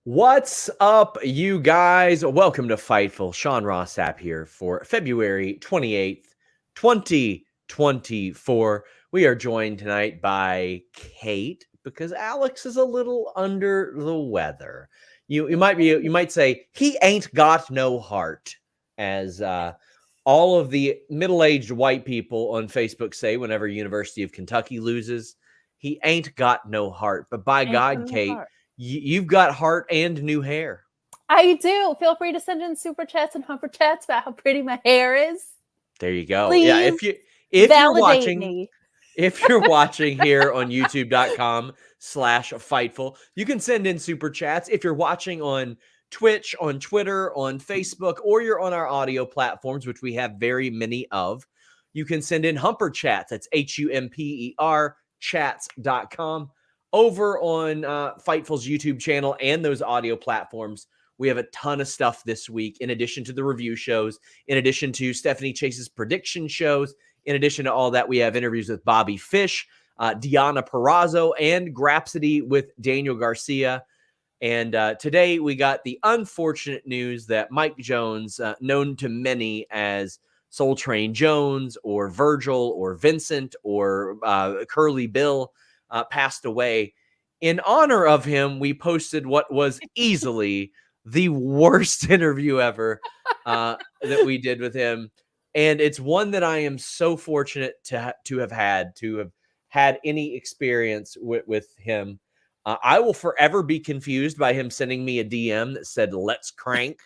What's up, you guys? Welcome to Fightful. Sean Ross Sapp here for February 28th, 2024. We are joined tonight by Kate because Alex is a little under the weather. You might say he ain't got no heart, as all of the middle-aged white people on Facebook say whenever University of Kentucky loses. He ain't got no heart. But by God, Kate, you've got heart and new hair. I do. Feel free to send in super chats and humper chats about how pretty my hair is. There you go. Please yeah, if you're watching here on youtube.com/Fightful, you can send in super chats. If you're watching on Twitch, on Twitter, on Facebook, or you're on our audio platforms, which we have very many of, you can send in humper chats. That's HUMPER chats.com. Over on Fightful's YouTube channel and those audio platforms, we have a ton of stuff this week, in addition to the review shows, in addition to Stephanie Chase's prediction shows. In addition to all that, we have interviews with Bobby Fish, Deonna Purrazzo, and Grapsody with Daniel Garcia. And today we got the unfortunate news that Mike Jones, known to many as Soul Train Jones or Virgil or Vincent or Curly Bill, passed away. In honor of him, we posted what was easily the worst interview ever that we did with him. And it's one that I am so fortunate to have had any experience with him. I will forever be confused by him sending me a DM that said, "Let's crank."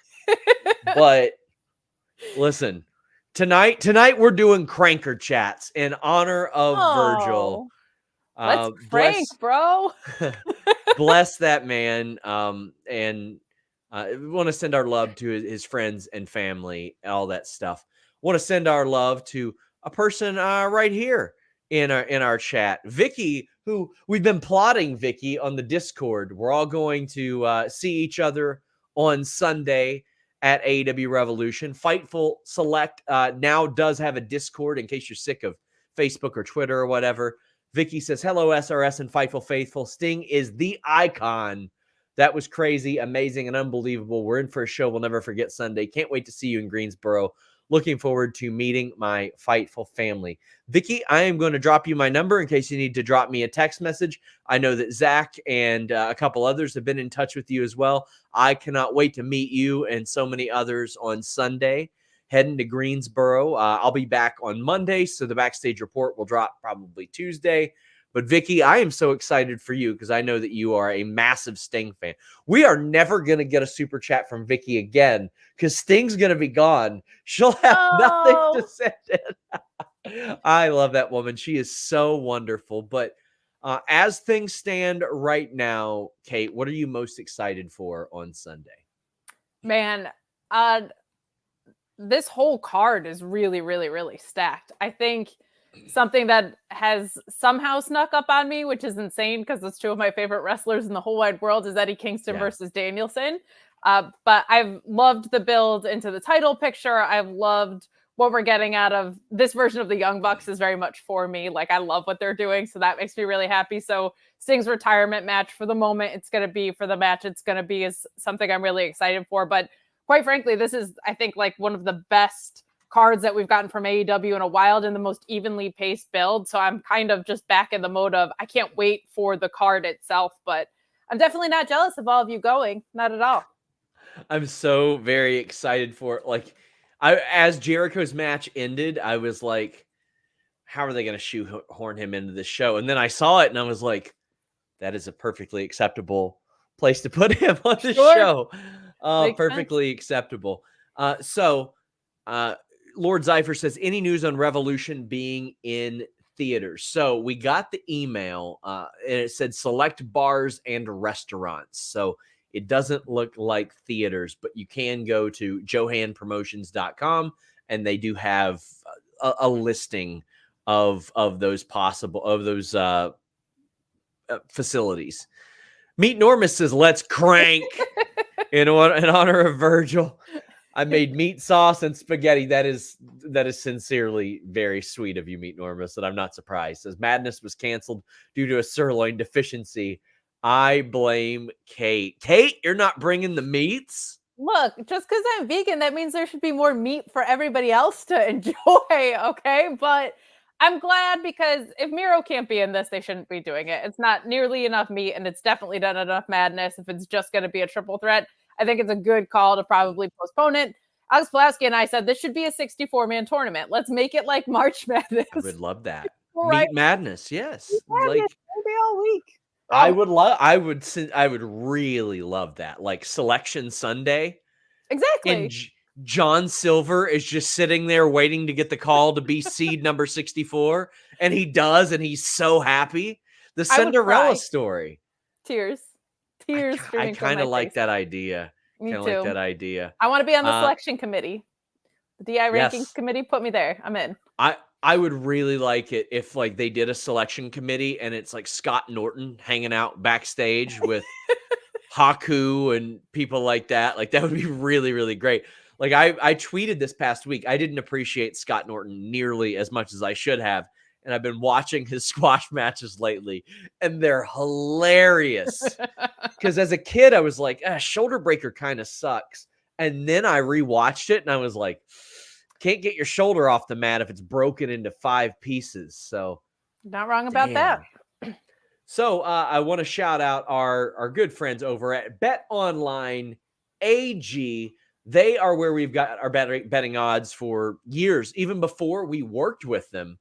But listen, tonight we're doing cranker chats in honor of Virgil. Let's crank, bro. Bless that man. And we want to send our love to his friends and family, all that stuff. Want to send our love to a person right here in our chat, Vicky, who we've been plotting. Vicky on the Discord. We're all going to see each other on Sunday at AEW Revolution. Fightful Select now does have a Discord in case you're sick of Facebook or Twitter or whatever. Vicky says, "Hello, SRS and Fightful Faithful. Sting is the icon. That was crazy, amazing, and unbelievable. We're in for a show we'll never forget Sunday. Can't wait to see you in Greensboro. Looking forward to meeting my Fightful family." Vicky, I am going to drop you my number in case you need to drop me a text message. I know that Zach and a couple others have been in touch with you as well. I cannot wait to meet you and so many others on Sunday. Heading to Greensboro. I'll be back on Monday, so the backstage report will drop probably Tuesday. But Vicky, I am so excited for you because I know that you are a massive Sting fan. We are never going to get a super chat from Vicky again because Sting's going to be gone. She'll have nothing to send in. I love that woman. She is so wonderful. But as things stand right now, Kate, what are you most excited for on Sunday? Man, this whole card is really, really, really stacked. I think something that has somehow snuck up on me, which is insane because it's two of my favorite wrestlers in the whole wide world, is Eddie Kingston versus Danielson. But I've loved the build into the title picture. I've loved what we're getting out of this version of the Young Bucks is very much for me. Like, I love what they're doing. So that makes me really happy. So Sting's retirement match, for the moment, it's going to be for the match. It's going to be is something I'm really excited for. But quite frankly, this is, I think, like one of the best cards that we've gotten from AEW in a while and the most evenly paced build. So I'm kind of just back in the mode of I can't wait for the card itself, but I'm definitely not jealous of all of you going. Not at all. I'm so very excited for it. Like, as Jericho's match ended, I was like, how are they going to shoehorn him into the show? And then I saw it and I was like, that is a perfectly acceptable place to put him on the show. Perfectly acceptable. So Lord Zypher says, any news on Revolution being in theaters? So we got the email and it said select bars and restaurants. So it doesn't look like theaters, but you can go to johanpromotions.com and they do have a listing of those facilities. Meat Normus says, let's crank in honor of Virgil. I made meat sauce and spaghetti. That is sincerely very sweet of you, Meat Normus, and I'm not surprised. Says Madness was canceled due to a sirloin deficiency. I blame Kate. Kate, you're not bringing the meats? Look, just because I'm vegan, that means there should be more meat for everybody else to enjoy, okay? But I'm glad because if Miro can't be in this, they shouldn't be doing it. It's not nearly enough meat, and it's definitely not enough madness if it's just going to be a triple threat. I think it's a good call to probably postpone it. Alex Pulaski and I said this should be a 64-man tournament. Let's make it like March Madness. I would love that. Right. Meat Madness, yes. Like maybe all week. I would really love that. Like Selection Sunday. Exactly. And John Silver is just sitting there waiting to get the call to be seed number 64. And he does, and he's so happy. The Cinderella story. Tears. I kind of like that idea. Me too. Like that idea. I want to be on the selection committee. The DI rankings committee, put me there. I'm in. I would really like it if like they did a selection committee and it's like Scott Norton hanging out backstage with Haku and people like that. Like that would be really, really great. Like I tweeted this past week. I didn't appreciate Scott Norton nearly as much as I should have. And I've been watching his squash matches lately and they're hilarious. Because as a kid, I was like, Shoulder Breaker kind of sucks. And then I rewatched it and I was like, can't get your shoulder off the mat if it's broken into 5 pieces. So not wrong about that. So I want to shout out our good friends over at Bet Online AG. They are where we've got our betting odds for years. Even before we worked with them,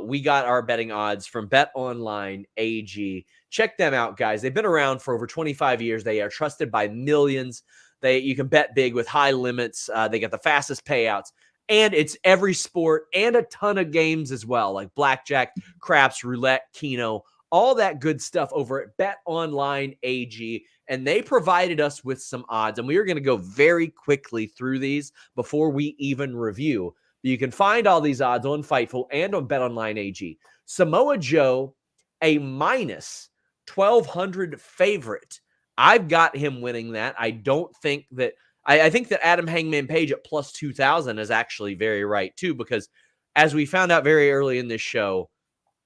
we got our betting odds from Bet Online AG. Check them out, guys. They've been around for over 25 years. They are trusted by millions. You can bet big with high limits. They got the fastest payouts. And it's every sport and a ton of games as well, like blackjack, craps, roulette, keno, all that good stuff over at Bet Online AG. And they provided us with some odds. And we are going to go very quickly through these before we even review. You can find all these odds on Fightful and on Bet Online AG. Samoa Joe, a minus 1,200 favorite. I've got him winning that. I don't think that I think that Adam Hangman Page at plus 2,000 is actually very right too, because as we found out very early in this show,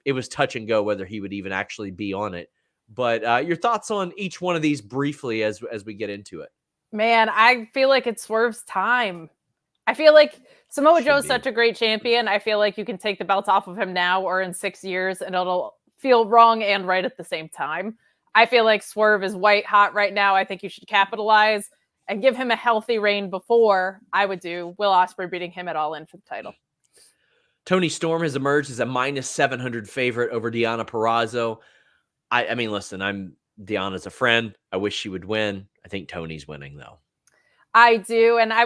it was touch and go whether he would even actually be on it. But your thoughts on each one of these briefly as we get into it. Man, I feel like it's Swerve's time. I feel like Samoa Joe is such a great champion. I feel like you can take the belts off of him now or in 6 years and it'll feel wrong and right at the same time. I feel like Swerve is white hot right now. I think you should capitalize and give him a healthy reign before I would do Will Ospreay beating him at All In for the title. Toni Storm has emerged as a minus 700 favorite over Deonna Purrazzo. I mean, listen, Deonna's a friend. I wish she would win. I think Tony's winning though. I do. And I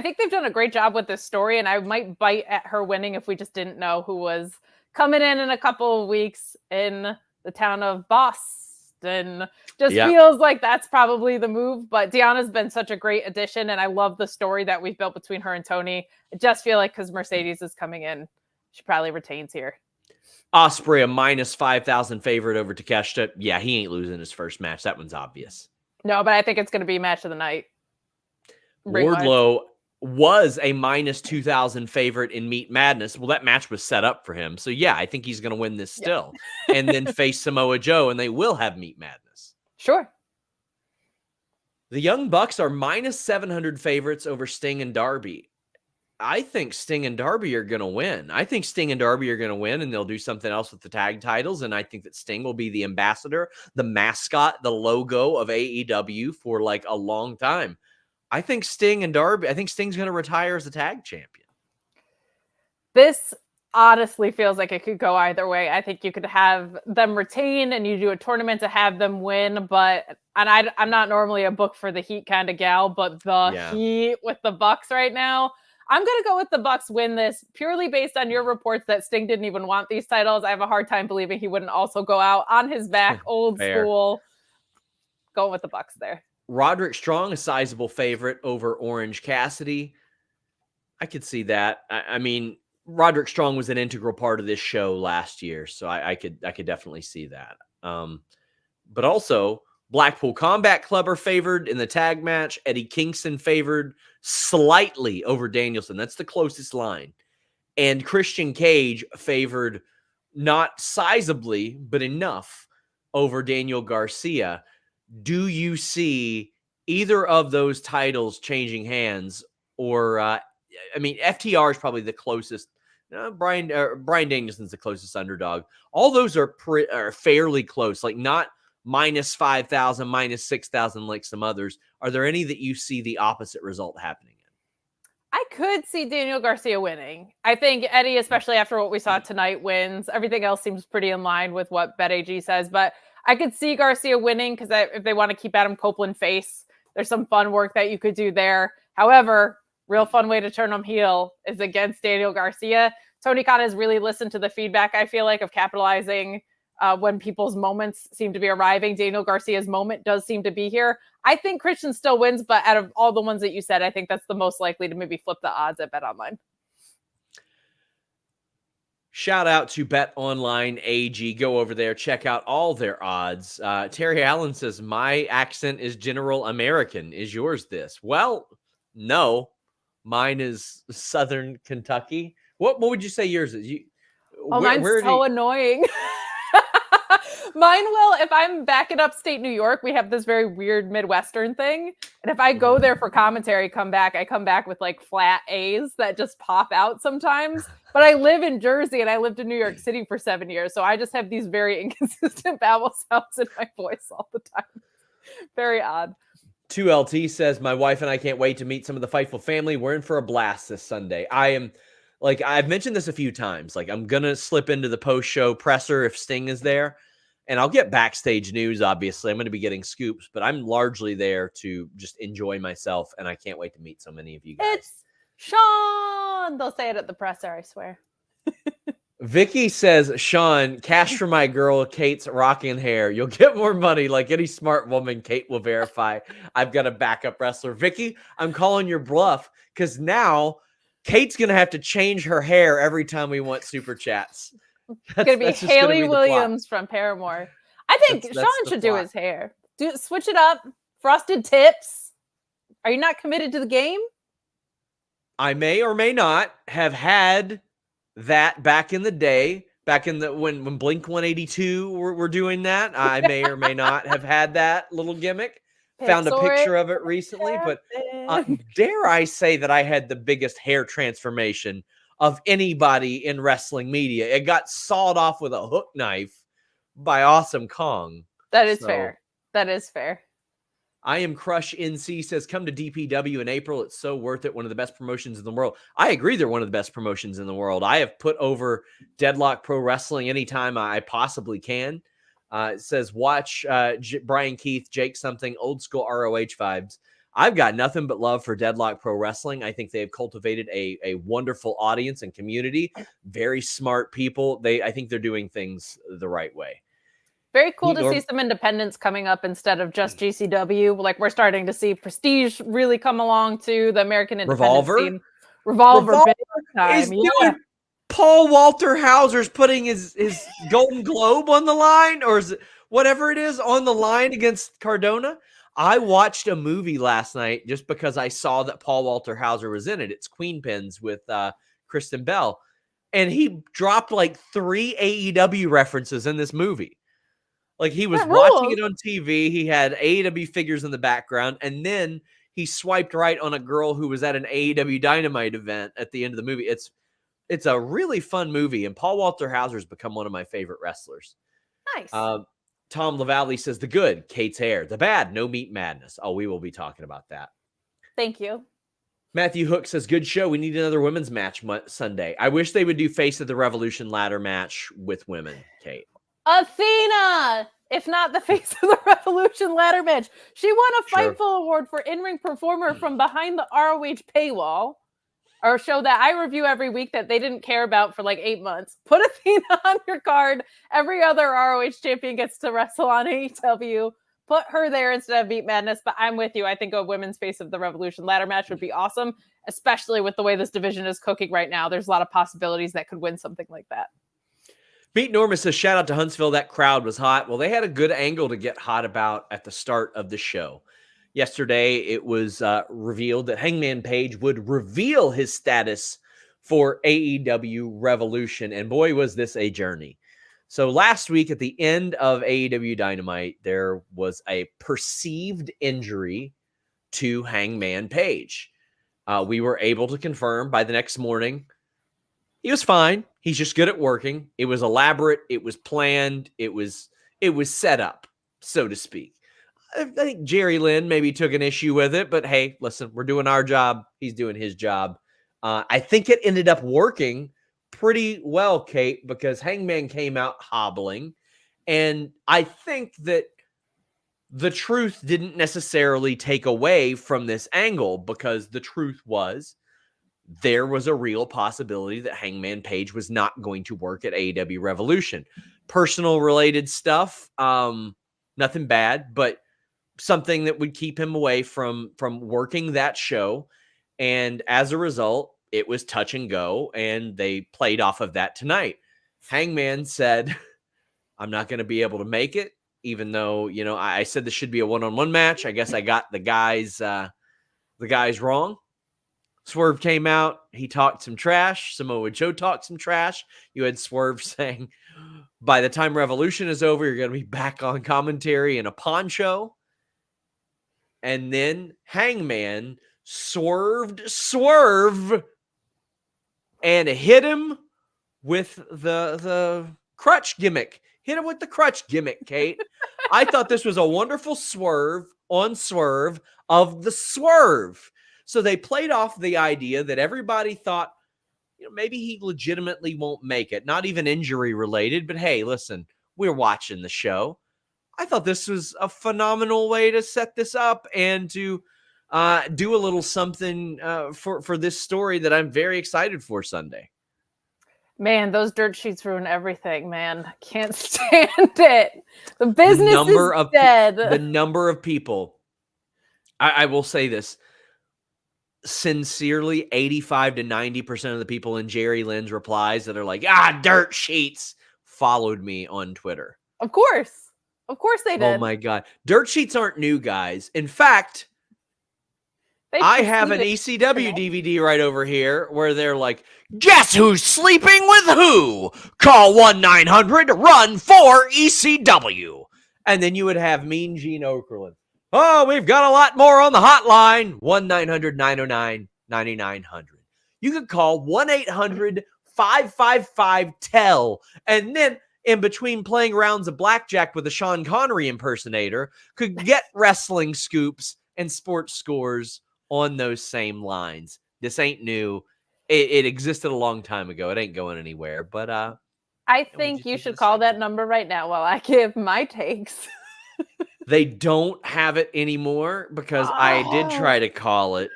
think they've done a great job with this story. And I might bite at her winning if we just didn't know who was coming in a couple of weeks in the town of Boston. Feels like that's probably the move, but Deonna's been such a great addition, and I love the story that we've built between her and Tony. I just feel like because Mercedes is coming in, she probably retains here. Ospreay, a minus 5,000 favorite over Takeshita. Yeah, he ain't losing his first match. That one's obvious. No, but I think it's going to be match of the night. Wardlow was a minus 2,000 favorite in Meat Madness. Well, that match was set up for him. So, yeah, I think he's going to win this still. And then face Samoa Joe, and they will have Meat Madness. Sure. The Young Bucks are minus 700 favorites over Sting and Darby. I think Sting and Darby are going to win. I think Sting and Darby are going to win, and they'll do something else with the tag titles. And I think that Sting will be the ambassador, the mascot, the logo of AEW for like a long time. I think Sting's going to retire as the tag champion. This honestly feels like it could go either way. I think you could have them retain and you do a tournament to have them win, I'm not normally a book for the Heat kind of gal, but Heat with the Bucks right now, I'm going to go with the Bucks win this purely based on your reports that Sting didn't even want these titles. I have a hard time believing he wouldn't also go out on his back, old school. Going with the Bucks there. Roderick Strong, a sizable favorite over Orange Cassidy. I could see that. I mean, Roderick Strong was an integral part of this show last year, so I could definitely see that. But also, Blackpool Combat Club are favored in the tag match. Eddie Kingston favored slightly over Danielson. That's the closest line. And Christian Cage favored not sizably, but enough over Daniel Garcia. Do you see either of those titles changing hands? Or, FTR is probably the closest. Bryan Danielson's the closest underdog. All those are fairly close, like not minus 5,000, minus 6,000 like some others. Are there any that you see the opposite result happening in? I could see Daniel Garcia winning. I think Eddie, especially after what we saw tonight, wins. Everything else seems pretty in line with what BetAG says, but I could see Garcia winning because if they want to keep Adam Copeland face, there's some fun work that you could do there. However, real fun way to turn him heel is against Daniel Garcia. Tony Khan has really listened to the feedback, I feel like, of capitalizing when people's moments seem to be arriving. Daniel Garcia's moment does seem to be here. I think Christian still wins, but out of all the ones that you said, I think that's the most likely to maybe flip the odds at BetOnline. Shout out to BetOnline AG. Go over there, check out all their odds. Terry Allen says, my accent is General American. Is yours this? Well, no. Mine is Southern Kentucky. What would you say yours is? Mine's so annoying. Mine will, if I'm back in upstate New York, we have this very weird Midwestern thing. And if I go there for commentary, I come back with like flat A's that just pop out sometimes. But I live in Jersey and I lived in New York City for 7 years. So I just have these very inconsistent vowel sounds in my voice all the time. Very odd. 2LT says, my wife and I can't wait to meet some of the Fightful family. We're in for a blast this Sunday. I've mentioned this a few times. Like, I'm going to slip into the post-show presser if Sting is there. And I'll get backstage news, obviously. I'm going to be getting scoops, but I'm largely there to just enjoy myself, and I can't wait to meet so many of you guys. It's Sean! They'll say it at the presser, I swear. Vicky says, Sean, cash for my girl Kate's rocking hair. You'll get more money. Like any smart woman, Kate will verify. I've got a backup wrestler. Vicky, I'm calling your bluff because now Kate's going to have to change her hair every time we want super chats. It's going to be Haley Williams from Paramore. I think Sean should do his hair. Switch it up. Frosted tips. Are you not committed to the game? I may or may not have had that back in the day, when Blink 182 were doing that. I may or may not have had that little gimmick. Found a picture of it recently, but dare I say that I had the biggest hair transformation of anybody in wrestling media. It got sawed off with a hook knife by Awesome Kong. That is fair. That is fair. I am Crush NC says, come to DPW in April. It's so worth it. One of the best promotions in the world. I agree. They're one of the best promotions in the world. I have put over Deadlock Pro Wrestling anytime I possibly can. It says, watch Brian Keith, Jake something, old school ROH vibes. I've got nothing but love for Deadlock Pro Wrestling. I think they have cultivated a wonderful audience and community. Very smart people. I think they're doing things the right way. Very cool to see some independents coming up instead of just GCW. Like, we're starting to see Prestige really come along to the American independent scene. Revolver is doing Paul Walter Hauser's putting his Golden Globe on the line, or is it whatever it is on the line against Cardona. I watched a movie last night just because I saw that Paul Walter Hauser was in it. It's Queen Pins with Kristen Bell. And he dropped like 3 AEW references in this movie. Like, he was watching it on TV. He had AEW figures in the background. And then he swiped right on a girl who was at an AEW Dynamite event at the end of the movie. It's a really fun movie. And Paul Walter Hauser's become one of my favorite wrestlers. Nice. Tom LaValle says, the good, Kate's hair. The bad, no meat madness. Oh, we will be talking about that. Thank you. Matthew Hook says, good show. We need another women's match Sunday. I wish they would do Face of the Revolution ladder match with women, Kate. Athena! If not the Face of the Revolution ladder match. She won a Fightful award for in-ring performer from behind the ROH paywall. Or show that I review every week that they didn't care about for like 8 months. Put Athena on your card. Every other ROH champion gets to wrestle on AEW. Put her there instead of Meat Madness. But I'm with you. I think a women's Face of the Revolution ladder match would be awesome, especially with the way this division is cooking right now. There's a lot of possibilities that could win something like that. Pete Norman says, shout out to Huntsville. That crowd was hot. Well, they had a good angle to get hot about at the start of the show. Yesterday, it was revealed that Hangman Page would reveal his status for AEW Revolution. And boy, was this a journey. So last week at the end of AEW Dynamite, there was a perceived injury to Hangman Page. We were able to confirm by the next morning he was fine. He's just good at working. It was elaborate. It was planned. It was set up, so to speak. I think Jerry Lynn maybe took an issue with it, but hey, listen, we're doing our job. He's doing his job. I think it ended up working pretty well, Kate, because Hangman came out hobbling. And I think that the truth didn't necessarily take away from this angle, because the truth was there was a real possibility that Hangman Page was not going to work at AEW Revolution. Personal related stuff, nothing bad, but something that would keep him away from working that show. And as a result, it was touch and go, and they played off of that tonight. Hangman said, I'm not going to be able to make it, even though, you know, I said this should be a one-on-one match. I guess I got the guys wrong. Swerve came out. He talked some trash. Samoa Joe talked some trash. You had Swerve saying, by the time Revolution is over, you're going to be back on commentary in a poncho. And then Hangman swerve and hit him with the crutch gimmick. Hit him with the crutch gimmick, Kate. I thought this was a wonderful swerve on Swerve of the Swerve. So they played off the idea that everybody thought, you know, maybe he legitimately won't make it. Not even injury related, but hey, listen, we're watching the show. I thought this was a phenomenal way to set this up and to do a little something for this story that I'm very excited for Sunday. Man, those dirt sheets ruin everything, man. I can't stand it. The business is dead. The number of people, I will say this, sincerely, 85 to 90% of the people in Jerry Lynn's replies that are like, dirt sheets, followed me on Twitter. Of course they did. Oh my God. Dirt sheets aren't new, guys. In fact, I have an ECW DVD right over here where they're like, guess who's sleeping with who? Call 1-900-RUN-4-ECW. And then you would have Mean Gene Okerlund. Oh, we've got a lot more on the hotline. 1-900-909-9900. You could call 1-800-555-TELL. And then in between playing rounds of blackjack with a Sean Connery impersonator, could get wrestling scoops and sports scores on those same lines. This ain't new. It existed a long time ago. It ain't going anywhere. But I think you should call that number right now while I give my takes. They don't have it anymore because I did try to call it.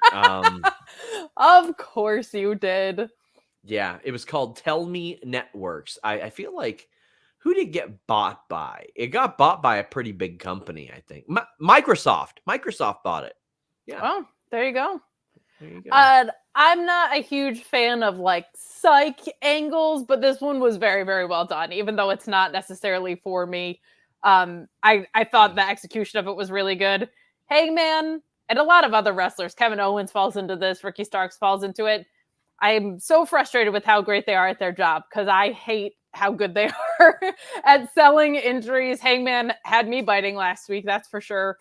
Of course you did. Yeah, it was called Tell Me Networks. I feel like, who did it get bought by? It got bought by a pretty big company, I think. Microsoft. Microsoft bought it. Yeah. Oh, there you go. There you go. I'm not a huge fan of like psych angles, but this one was very, very well done, even though it's not necessarily for me. I thought the execution of it was really good. Hangman and a lot of other wrestlers, Kevin Owens falls into this, Ricky Starks falls into it. I'm so frustrated with how great they are at their job because I hate how good they are at selling injuries. Hangman had me biting last week, that's for sure.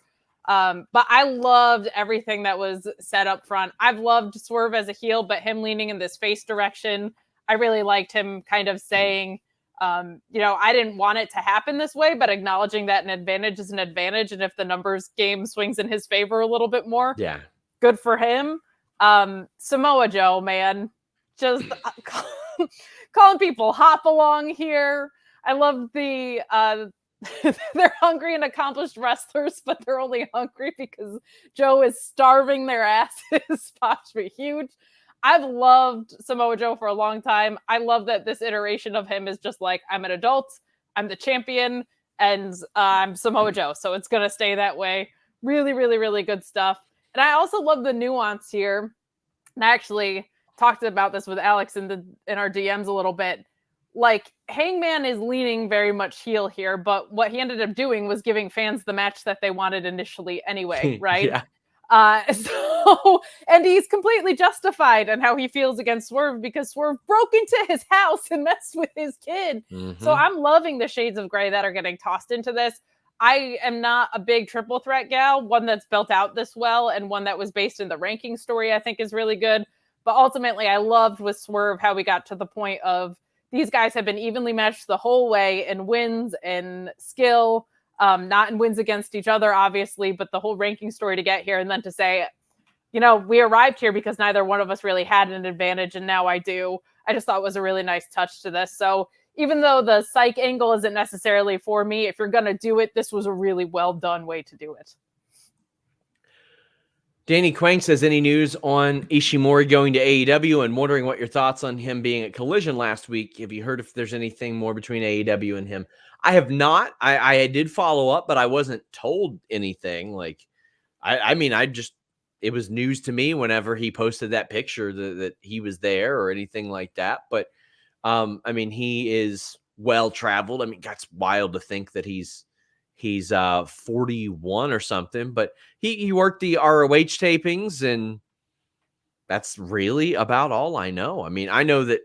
But I loved everything that was set up front. I've loved Swerve as a heel, but him leaning in this face direction, I really liked him kind of saying, I didn't want it to happen this way, but acknowledging that an advantage is an advantage. And if the numbers game swings in his favor a little bit more, good for him. Samoa Joe, man, just calling people hop along here. I love the, they're hungry and accomplished wrestlers, but they're only hungry because Joe is starving their asses. Spots be huge. I've loved Samoa Joe for a long time. I love that this iteration of him is just like, I'm an adult, I'm the champion, and I'm Samoa Joe. So it's going to stay that way. Really, really, really good stuff. And I also love the nuance here. And I actually talked about this with Alex in our DMs a little bit. Like, Hangman is leaning very much heel here, but what he ended up doing was giving fans the match that they wanted initially anyway, right? Yeah. So So, and he's completely justified in how he feels against Swerve because Swerve broke into his house and messed with his kid. So I'm loving the shades of gray that are getting tossed into this. I am not a big triple threat gal. One that's built out this well and one that was based in the ranking story I think is really good. But ultimately, I loved with Swerve how we got to the point of these guys have been evenly matched the whole way in wins and skill, not in wins against each other, obviously, but the whole ranking story to get here. And then to say, you know, we arrived here because neither one of us really had an advantage, and now I do. I just thought it was a really nice touch to this. So even though the psych angle isn't necessarily for me, if you're going to do it, this was a really well done way to do it. Danny Quang says, any news on Ishimori going to AEW, and wondering what your thoughts on him being at Collision last week. Have you heard if there's anything more between AEW and him? I have not. I did follow up, but I wasn't told anything. Like, I mean, it was news to me whenever he posted that picture that he was there or anything like that. But I mean, he is well traveled. I mean, that's wild to think that he's 41 or something, but he worked the ROH tapings, and that's really about all I know. I mean, I know that,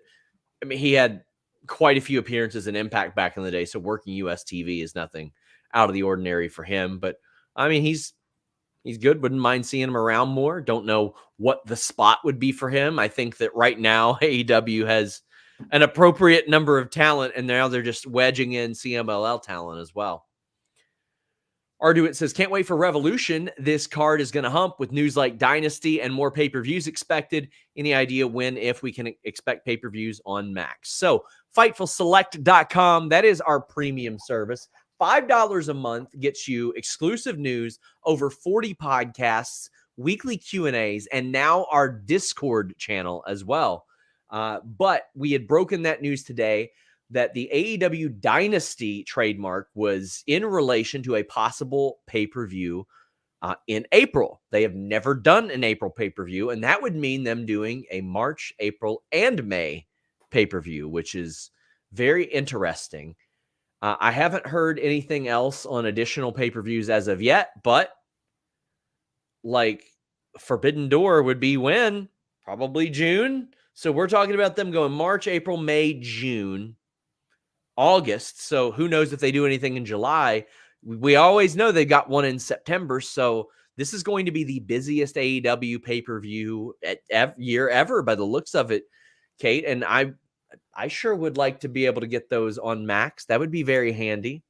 he had quite a few appearances in Impact back in the day, so working US TV is nothing out of the ordinary for him, but I mean, he's good. Wouldn't mind seeing him around more. Don't know what the spot would be for him. I think that right now AEW has an appropriate number of talent, and now they're just wedging in CMLL talent as well. Arduit says, can't wait for Revolution. This card is going to hump with news like Dynasty and more pay-per-views expected. Any idea when, if we can expect pay-per-views on Max? So FightfulSelect.com, that is our premium service. $5 a month gets you exclusive news, over 40 podcasts, weekly Q&As, and now our Discord channel as well. But we had broken that news today that the AEW Dynasty trademark was in relation to a possible pay-per-view in April. They have never done an April pay-per-view, and that would mean them doing a March, April, and May pay-per-view, which is very interesting. I haven't heard anything else on additional pay-per-views as of yet, but like Forbidden Door would be when? Probably June. So we're talking about them going March, April, May, June, August. So who knows if they do anything in July. We always know they got one in September. So this is going to be the busiest AEW pay-per-view year ever by the looks of it, Kate. And I sure would like to be able to get those on Max. That would be very handy.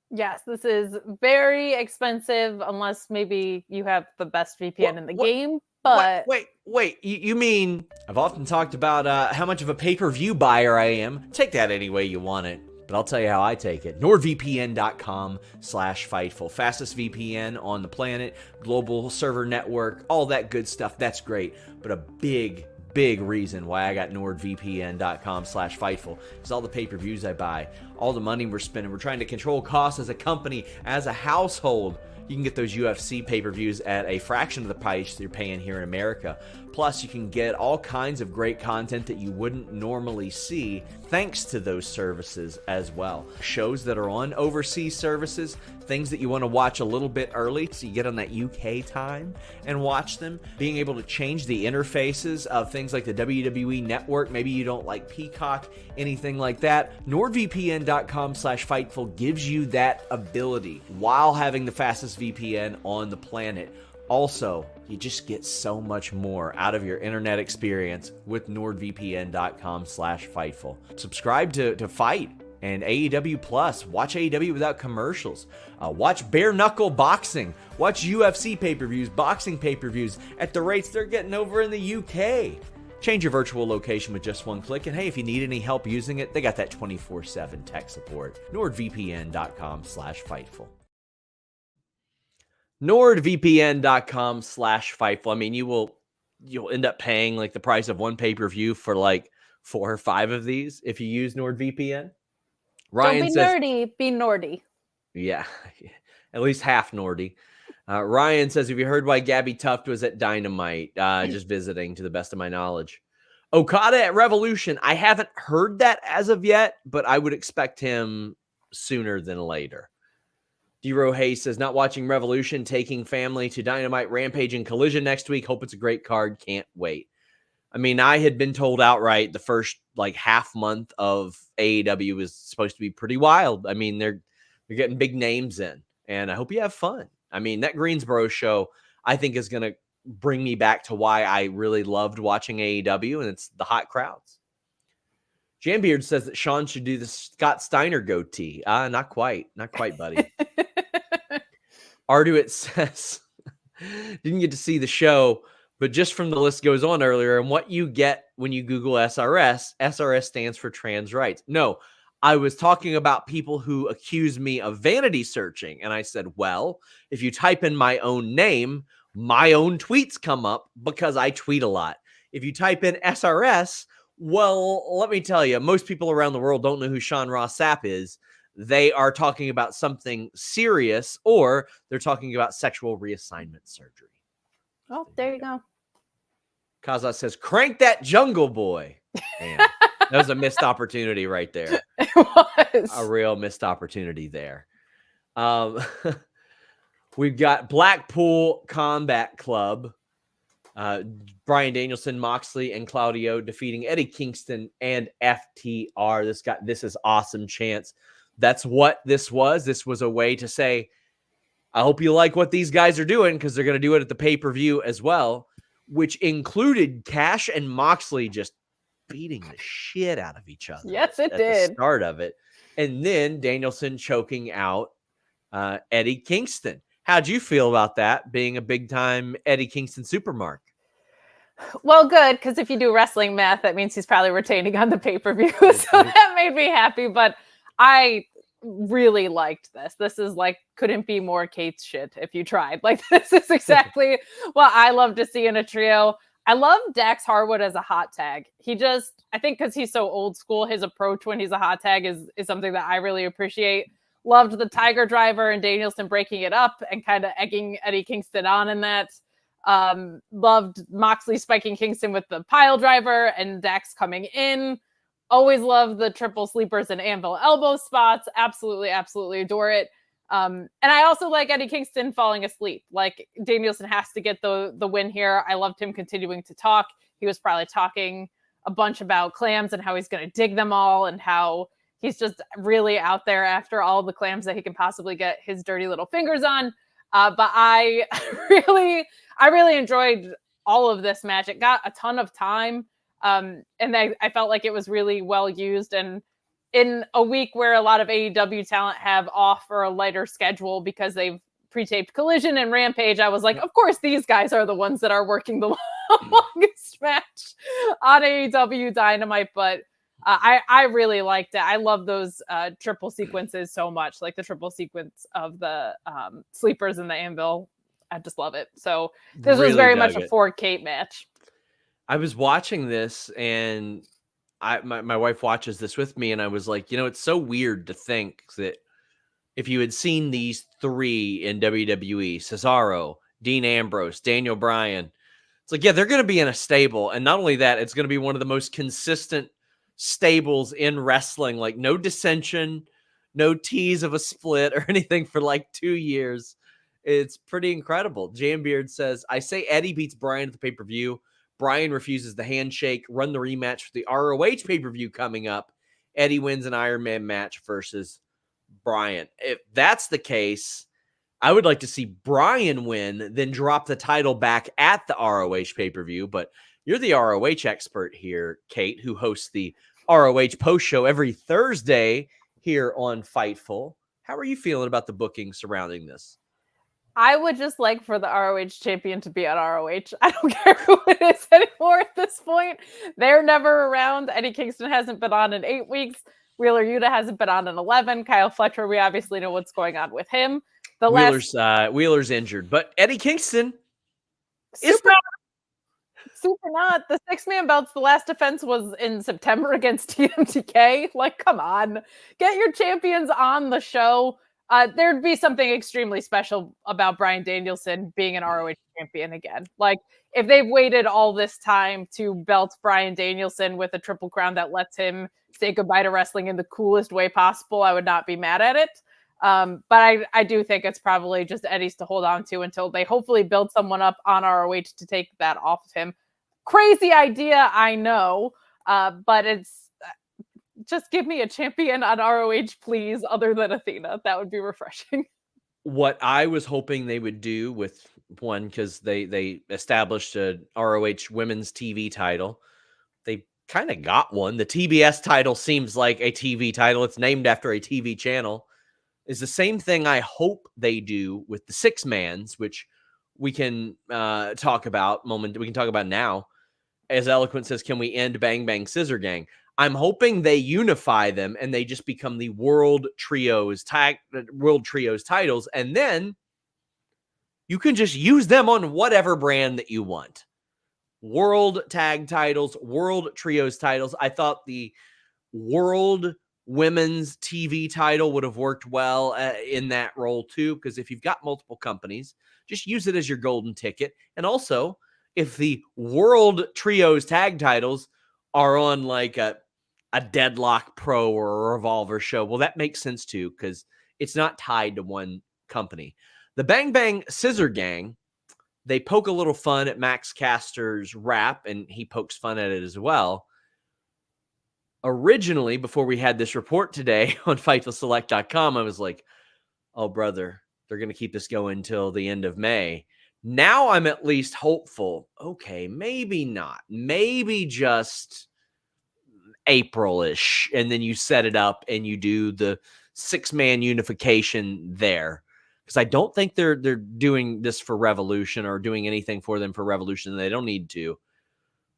Yes, this is very expensive unless maybe you have the best VPN in the game. But wait. You mean, I've often talked about how much of a pay-per-view buyer I am. Take that any way you want it, but I'll tell you how I take it. NordVPN.com/Fightful. Fastest VPN on the planet, global server network, all that good stuff. That's great. But a big reason why I got NordVPN.com/Fightful is all the pay-per-views I buy, all the money we're spending. We're trying to control costs as a company, as a household. You can get those UFC pay-per-views at a fraction of the price you're paying here in America. Plus, you can get all kinds of great content that you wouldn't normally see thanks to those services as well. Shows that are on overseas services, things that you want to watch a little bit early so you get on that UK time and watch them. Being able to change the interfaces of things like the WWE Network. Maybe you don't like Peacock, anything like that. NordVPN.com/Fightful gives you that ability while having the fastest VPN on the planet. Also, you just get so much more out of your internet experience with NordVPN.com/Fightful. Subscribe to Fight and AEW Plus. Watch AEW without commercials. Watch bare knuckle boxing. Watch UFC pay-per-views, boxing pay-per-views at the rates they're getting over in the UK. Change your virtual location with just one click. And hey, if you need any help using it, they got that 24/7 tech support. NordVPN.com/Fightful. NordVPN.com/Fightful. I mean, you'll end up paying like the price of one pay-per-view for like 4 or 5 of these if you use NordVPN. Ryan Don't be says, nerdy, be Nordy. Yeah, at least half Nordy. Ryan says, have you heard why Gabby Tuft was at Dynamite? Just visiting, to the best of my knowledge. Okada at Revolution. I haven't heard that as of yet, but I would expect him sooner than later. D-Ro Hayes says, not watching Revolution, taking family to Dynamite, Rampage, and Collision next week. Hope it's a great card. Can't wait. I mean, I had been told outright the first half month of AEW was supposed to be pretty wild. I mean, they're getting big names in, and I hope you have fun. I mean, that Greensboro show, I think, is going to bring me back to why I really loved watching AEW, and it's the hot crowds. Jambeard says that Sean should do the Scott Steiner goatee. Not quite, buddy. Arduit says, didn't get to see the show, but just from the list goes on earlier, and what you get when you Google SRS stands for trans rights. No, I was talking about people who accuse me of vanity searching. And I said, well, if you type in my own name, my own tweets come up because I tweet a lot. If you type in SRS, well, let me tell you, most people around the world don't know who Sean Ross Sapp is. They are talking about something serious, or they're talking about sexual reassignment surgery. Oh, there you go. Kaza says, crank that Jungle Boy. Man, that was a missed opportunity right there. It was. A real missed opportunity there. We've got Blackpool Combat Club. Bryan Danielson, Moxley, and Claudio defeating Eddie Kingston and FTR. This is awesome chance. That's what this was. This was a way to say, I hope you like what these guys are doing, because they're going to do it at the pay-per-view as well, which included Cash and Moxley just beating the shit out of each other. Yes, it at did. The start of it. And then Danielson choking out Eddie Kingston. How'd you feel about that, being a big-time Eddie Kingston supermark? Well, good, because if you do wrestling math, that means he's probably retaining on the pay-per-view. So that made me happy, but I really liked this. This is couldn't be more Kate's shit if you tried. This is exactly what I love to see in a trio. I love Dax Harwood as a hot tag. I think because he's so old school, his approach when he's a hot tag is something that I really appreciate. Loved the Tiger Driver and Danielson breaking it up and kind of egging Eddie Kingston on in that. Loved Moxley spiking Kingston with the pile driver and Dax coming in. Always love the triple sleepers and anvil elbow spots. Absolutely, absolutely adore it. And I also like Eddie Kingston falling asleep. Danielson has to get the win here. I loved him continuing to talk. He was probably talking a bunch about clams and how he's going to dig them all and how he's just really out there after all the clams that he can possibly get his dirty little fingers on. But I really enjoyed all of this match. It got a ton of time. And I felt like it was really well used. And in a week where a lot of AEW talent have off or a lighter schedule because they've pre-taped Collision and Rampage, I was like, of course, these guys are the ones that are working the longest match on AEW Dynamite. But I really liked it. I love those triple sequences so much, like the triple sequence of the sleepers and the anvil. I just love it. So this was very much a for Kate match. I was watching this, and my wife watches this with me, and I was like, it's so weird to think that if you had seen these three in WWE, Cesaro, Dean Ambrose, Daniel Bryan, it's like, yeah, they're going to be in a stable. And not only that, it's going to be one of the most consistent stables in wrestling, no dissension, no tease of a split or anything for 2 years. It's pretty incredible. Jambeard says, I say Eddie beats Bryan at the pay-per-view. Bryan refuses the handshake, run the rematch for the ROH pay-per-view coming up. Eddie wins an Iron Man match versus Bryan. If that's the case, I would like to see Bryan win, then drop the title back at the ROH pay-per-view. But you're the ROH expert here, Kate, who hosts the ROH post show every Thursday here on Fightful. How are you feeling about the booking surrounding this? I would just like for the ROH champion to be at ROH. I don't care who it is anymore at this point. They're never around. Eddie Kingston hasn't been on in 8 weeks. Wheeler Yuta hasn't been on in 11. Kyle Fletcher, we obviously know what's going on with him. Wheeler's injured, but Eddie Kingston is super not. The 6-man belts, the last defense was in September against TMTK. Come on. Get your champions on the show. There'd be something extremely special about Bryan Danielson being an ROH champion again. If they've waited all this time to belt Bryan Danielson with a triple crown that lets him say goodbye to wrestling in the coolest way possible, I would not be mad at it. But I do think it's probably just Eddie's to hold on to until they hopefully build someone up on ROH to take that off of him. Crazy idea, I know, but it's just give me a champion on ROH, please, other than Athena. That would be refreshing. What I was hoping they would do with one, because they established a ROH women's TV title. They kind of got one. The TBS title seems like a TV title. It's named after a TV channel. Is the same thing I hope they do with the six mans, which we can talk about We can talk about now. As Eloquent says, can we end Bang Bang Scissor Gang? I'm hoping they unify them and they just become the World Trios titles, and then you can just use them on whatever brand that you want. World Tag titles, World Trios titles. I thought the World Women's TV title would have worked well in that role too, because if you've got multiple companies, just use it as your golden ticket. And also, if the World Trios tag titles are on like a Deadlock Pro or a Revolver show, well, that makes sense too, because it's not tied to one company. The Bang Bang Scissor Gang, they poke a little fun at Max Caster's rap, and he pokes fun at it as well. Originally, before we had this report today on FightfulSelect.com, I was like, oh, brother, they're going to keep this going until the end of May. Now I'm at least hopeful. Okay, maybe not. Maybe just April-ish, and then you set it up and you do the six-man unification there. Because I don't think they're doing this for Revolution or doing anything for them for Revolution. They don't need to.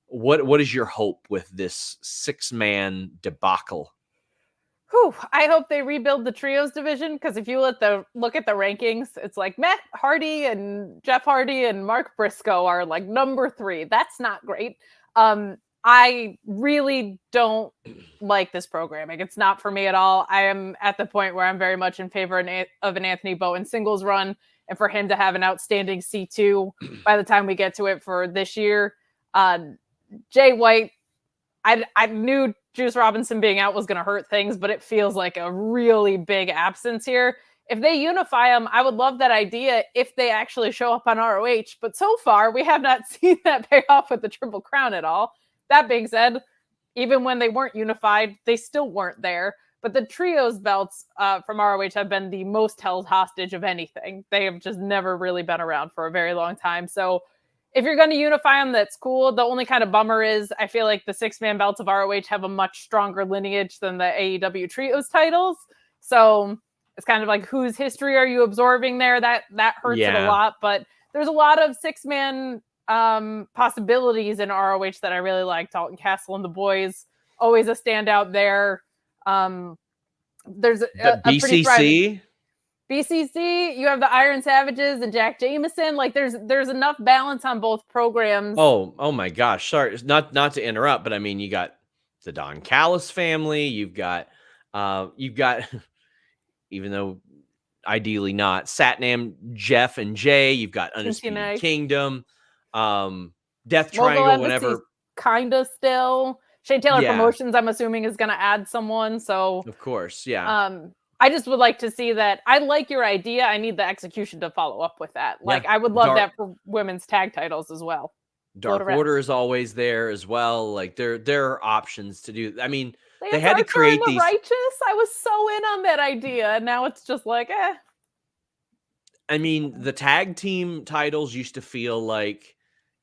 What is your hope with this six-man debacle? I hope they rebuild the trios division, because if you look at the rankings, it's like Matt Hardy and Jeff Hardy and Mark Briscoe are like number 3. That's not great. I really don't like this programming. It's not for me at all. I am at the point where I'm very much in favor of an Anthony Bowen singles run, and for him to have an outstanding C2 by the time we get to it for this year. Jay White, I knew Juice Robinson being out was going to hurt things, but it feels like a really big absence here. If they unify them, I would love that idea if they actually show up on ROH. But so far, we have not seen that pay off with the Triple Crown at all. That being said, even when they weren't unified, they still weren't there. But the trios belts from ROH have been the most held hostage of anything. They have just never really been around for a very long time. So if you're going to unify them, that's cool. The only kind of bummer is I feel like the six-man belts of ROH have a much stronger lineage than the AEW trios titles. So it's kind of like, whose history are you absorbing there? That hurts it a lot. But there's a lot of six-man possibilities in ROH that I really like. Dalton Castle and the boys, always a standout there. There's a BCC. BCC, you have the Iron Savages and Jack Jameson. Like there's enough balance on both programs. Oh my gosh. Sorry, not to interrupt, but I mean, you got the Don Callis family. You've got even though ideally not, Satnam, Jeff and Jay. You've got Undisputed Kingdom, Death Triangle. Whenever kind of still Shane Taylor Promotions, I'm assuming, is going to add someone. So of course, yeah. I just would like to see that. I like your idea. I need the execution to follow up with that. Like, I would love that for women's tag titles as well. Dark Order is always there as well. Like there are options to do. I mean, they had to create these. Righteous. I was so in on that idea, and now it's just like, eh. I mean, the tag team titles used to feel like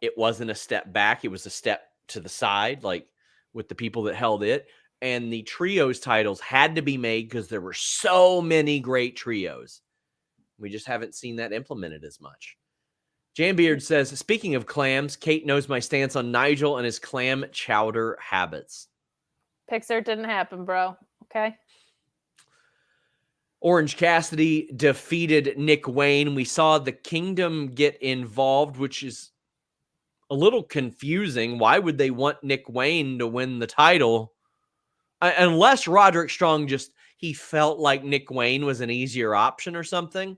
it wasn't a step back; it was a step to the side, like with the people that held it. And the trios titles had to be made because there were so many great trios. We just haven't seen that implemented as much. Jambeard says, speaking of clams, Kate knows my stance on Nigel and his clam chowder habits. Pixar didn't happen, bro. Okay. Orange Cassidy defeated Nick Wayne. We saw the Kingdom get involved, which is a little confusing. Why would they want Nick Wayne to win the title? Unless Roderick Strong he felt like Nick Wayne was an easier option or something.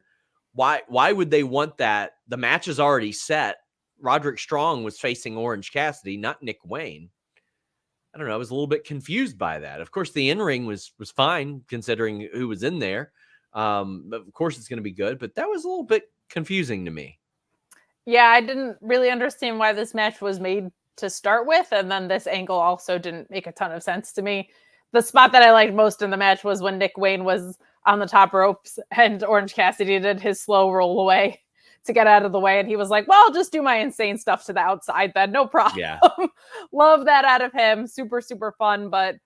Why would they want that? The match is already set. Roderick Strong was facing Orange Cassidy, not Nick Wayne. I don't know. I was a little bit confused by that. Of course, the in-ring was fine considering who was in there. Of course, it's going to be good, but that was a little bit confusing to me. Yeah, I didn't really understand why this match was made to start with, and then this angle also didn't make a ton of sense to me. The spot that I liked most in the match was when Nick Wayne was on the top ropes and Orange Cassidy did his slow roll away to get out of the way, and he was like, well, I'll just do my insane stuff to the outside then, no problem. Yeah. Love that out of him. Super, super fun, but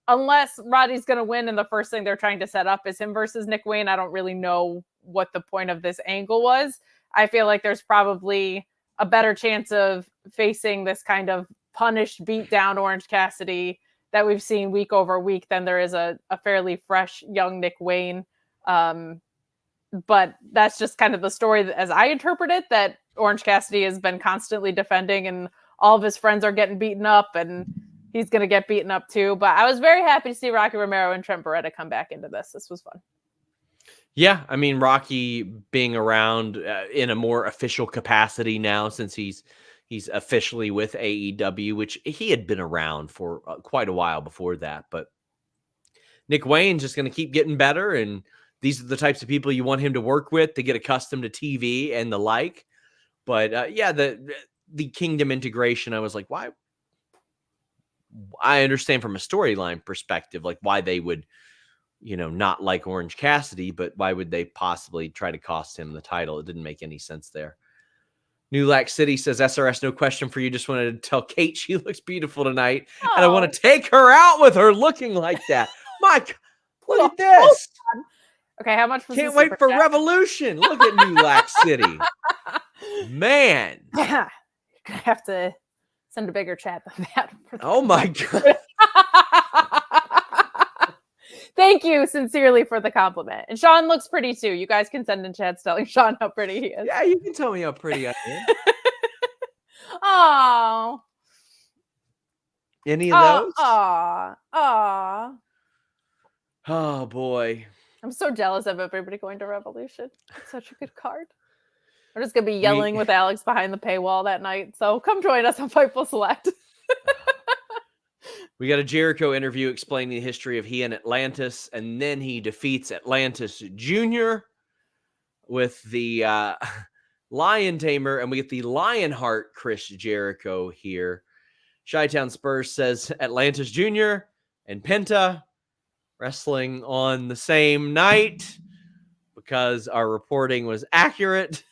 unless Roddy's going to win and the first thing they're trying to set up is him versus Nick Wayne, I don't really know what the point of this angle was. I feel like there's probably a better chance of facing this kind of punished, beat down Orange Cassidy that we've seen week over week than there is a fairly fresh young Nick Wayne. But that's just kind of the story as I interpret it, that Orange Cassidy has been constantly defending and all of his friends are getting beaten up and he's going to get beaten up too. But I was very happy to see Rocky Romero and Trent Beretta come back into this. This was fun. Yeah, I mean, Rocky being around in a more official capacity now since he's officially with AEW, which he had been around for quite a while before that. But Nick Wayne's just going to keep getting better, and these are the types of people you want him to work with to get accustomed to TV and the like. But yeah, the Kingdom integration, I was like, why? I understand from a storyline perspective, like why they would, not like Orange Cassidy, but why would they possibly try to cost him the title? It didn't make any sense there. New Lack City says, SRS, no question for you. Just wanted to tell Kate she looks beautiful tonight. Oh. And I want to take her out with her looking like that. Mike, look at this. Okay, how much was Can't wait for Revolution. Look at New Lack City. Man. Yeah. You're going to have to send a bigger chat than that. Oh, my God. Thank you sincerely for the compliment. And Sean looks pretty too. You guys can send in chats telling Sean how pretty he is. Yeah, you can tell me how pretty I am. Oh. Any of those? Aw. Oh, boy. I'm so jealous of everybody going to Revolution. It's such a good card. We're just going to be yelling with Alex behind the paywall that night. So come join us on Fightful Select. We got a Jericho interview explaining the history of he and Atlantis, and then he defeats Atlantis Jr. with the Lion Tamer, and we get the Lionheart Chris Jericho here. Chi-Town Spurs says Atlantis Jr. and Penta wrestling on the same night because our reporting was accurate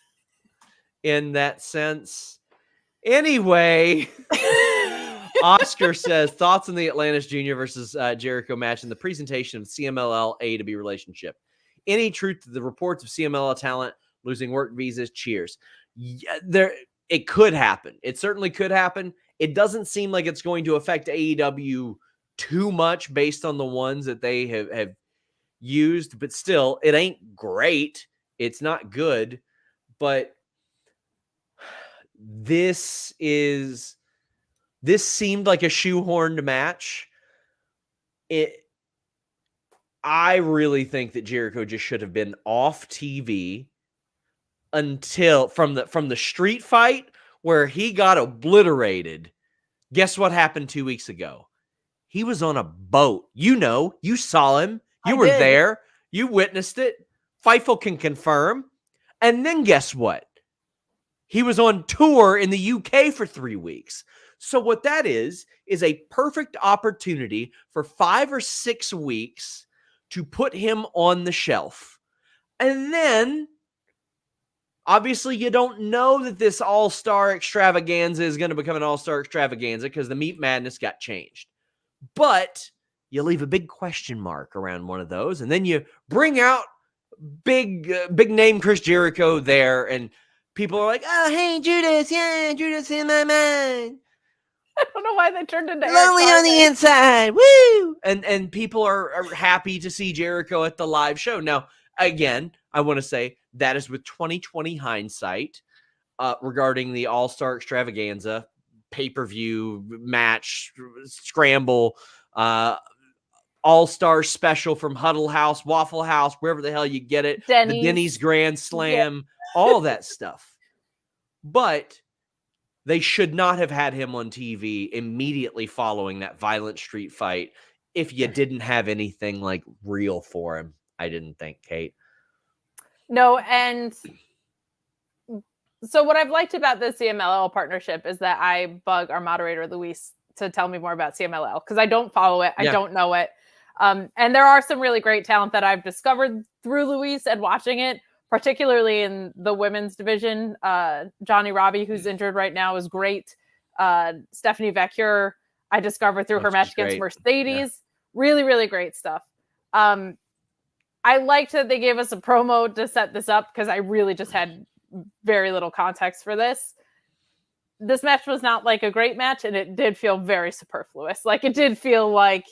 in that sense. Anyway... Oscar says, thoughts on the Atlantis Jr. versus Jericho match and the presentation of CMLL AEW relationship. Any truth to the reports of CMLL talent losing work visas? Cheers. Yeah, it could happen. It certainly could happen. It doesn't seem like it's going to affect AEW too much based on the ones that they have used, but still, it ain't great. It's not good, but this seemed like a shoehorned match. I really think that Jericho just should have been off TV until from the street fight where he got obliterated. Guess what happened 2 weeks ago? He was on a boat. You saw him. You were there. You witnessed it. Fightful can confirm. And then guess what? He was on tour in the UK for 3 weeks. So what that is a perfect opportunity for 5 or 6 weeks to put him on the shelf. And then, obviously, you don't know that this all-star extravaganza is going to become an all-star extravaganza because the Meat Madness got changed. But you leave a big question mark around one of those, and then you bring out big name Chris Jericho there, and people are like, oh, hey, Judas, yeah, Judas in my mind. I don't know why they turned into lonely on the inside. Woo! And people are happy to see Jericho at the live show. Now, again, I want to say that is with 2020 hindsight regarding the All-Star Extravaganza, pay-per-view match, scramble, All-Star special from Huddle House, Waffle House, wherever the hell you get it. The Denny's Grand Slam, all that stuff. But they should not have had him on TV immediately following that violent street fight if you didn't have anything like real for him. I didn't think, Kate. No, and so what I've liked about the CMLL partnership is that I bug our moderator, Luis, to tell me more about CMLL because I don't follow it. I don't know it. And there are some really great talent that I've discovered through Luis and watching it, particularly in the women's division. Johnny Robbie, who's injured right now, is great. Stephanie Vacure, I discovered through her match against Mercedes. Yeah. Really, really great stuff. I liked that they gave us a promo to set this up because I really just had very little context for this. This match was not like a great match, and it did feel very superfluous. Like, it did feel like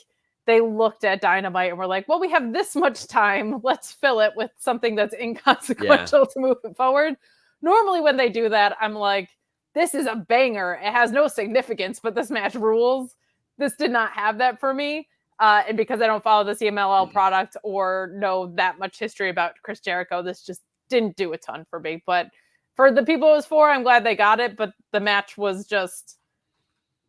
they looked at Dynamite and were like, well, we have this much time. Let's fill it with something that's inconsequential to move it forward. Normally when they do that, I'm like, this is a banger. It has no significance, but this match rules. This did not have that for me. And because I don't follow the CMLL product or know that much history about Chris Jericho, this just didn't do a ton for me. But for the people it was for, I'm glad they got it. But the match was just,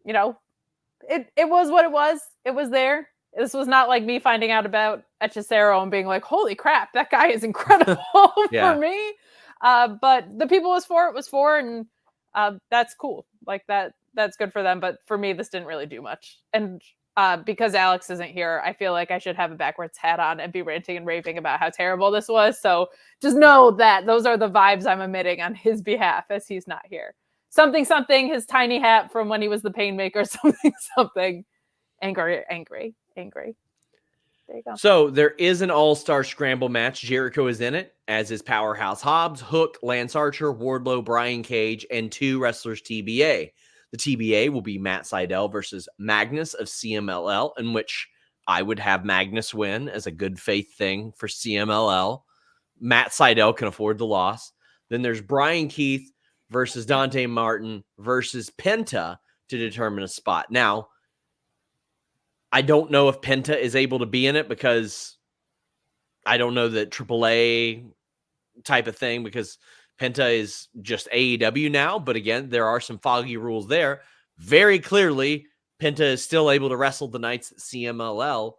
it was what it was. It was there. This was not like me finding out about Hechicero and being like, holy crap, that guy is incredible for me. But the people it was for, and that's cool. Like that's good for them. But for me, this didn't really do much. And because Alex isn't here, I feel like I should have a backwards hat on and be ranting and raving about how terrible this was. So just know that those are the vibes I'm emitting on his behalf as he's not here. Something, his tiny hat from when he was the Painmaker, something. Angry. There you go. So there is an all-star scramble match. Jericho is in it, as is Powerhouse Hobbs, Hook, Lance Archer, Wardlow, Brian Cage, and 2 wrestlers TBA. The TBA will be Matt Sydal versus Magnus of CMLL, in which I would have Magnus win as a good faith thing for CMLL. Matt Sydal can afford the loss. Then there's Brian Keith versus Dante Martin versus Penta to determine a spot. Now, I don't know if Penta is able to be in it because I don't know the AAA type of thing because Penta is just AEW now. But again, there are some foggy rules there. Very clearly, Penta is still able to wrestle the nights that CMLL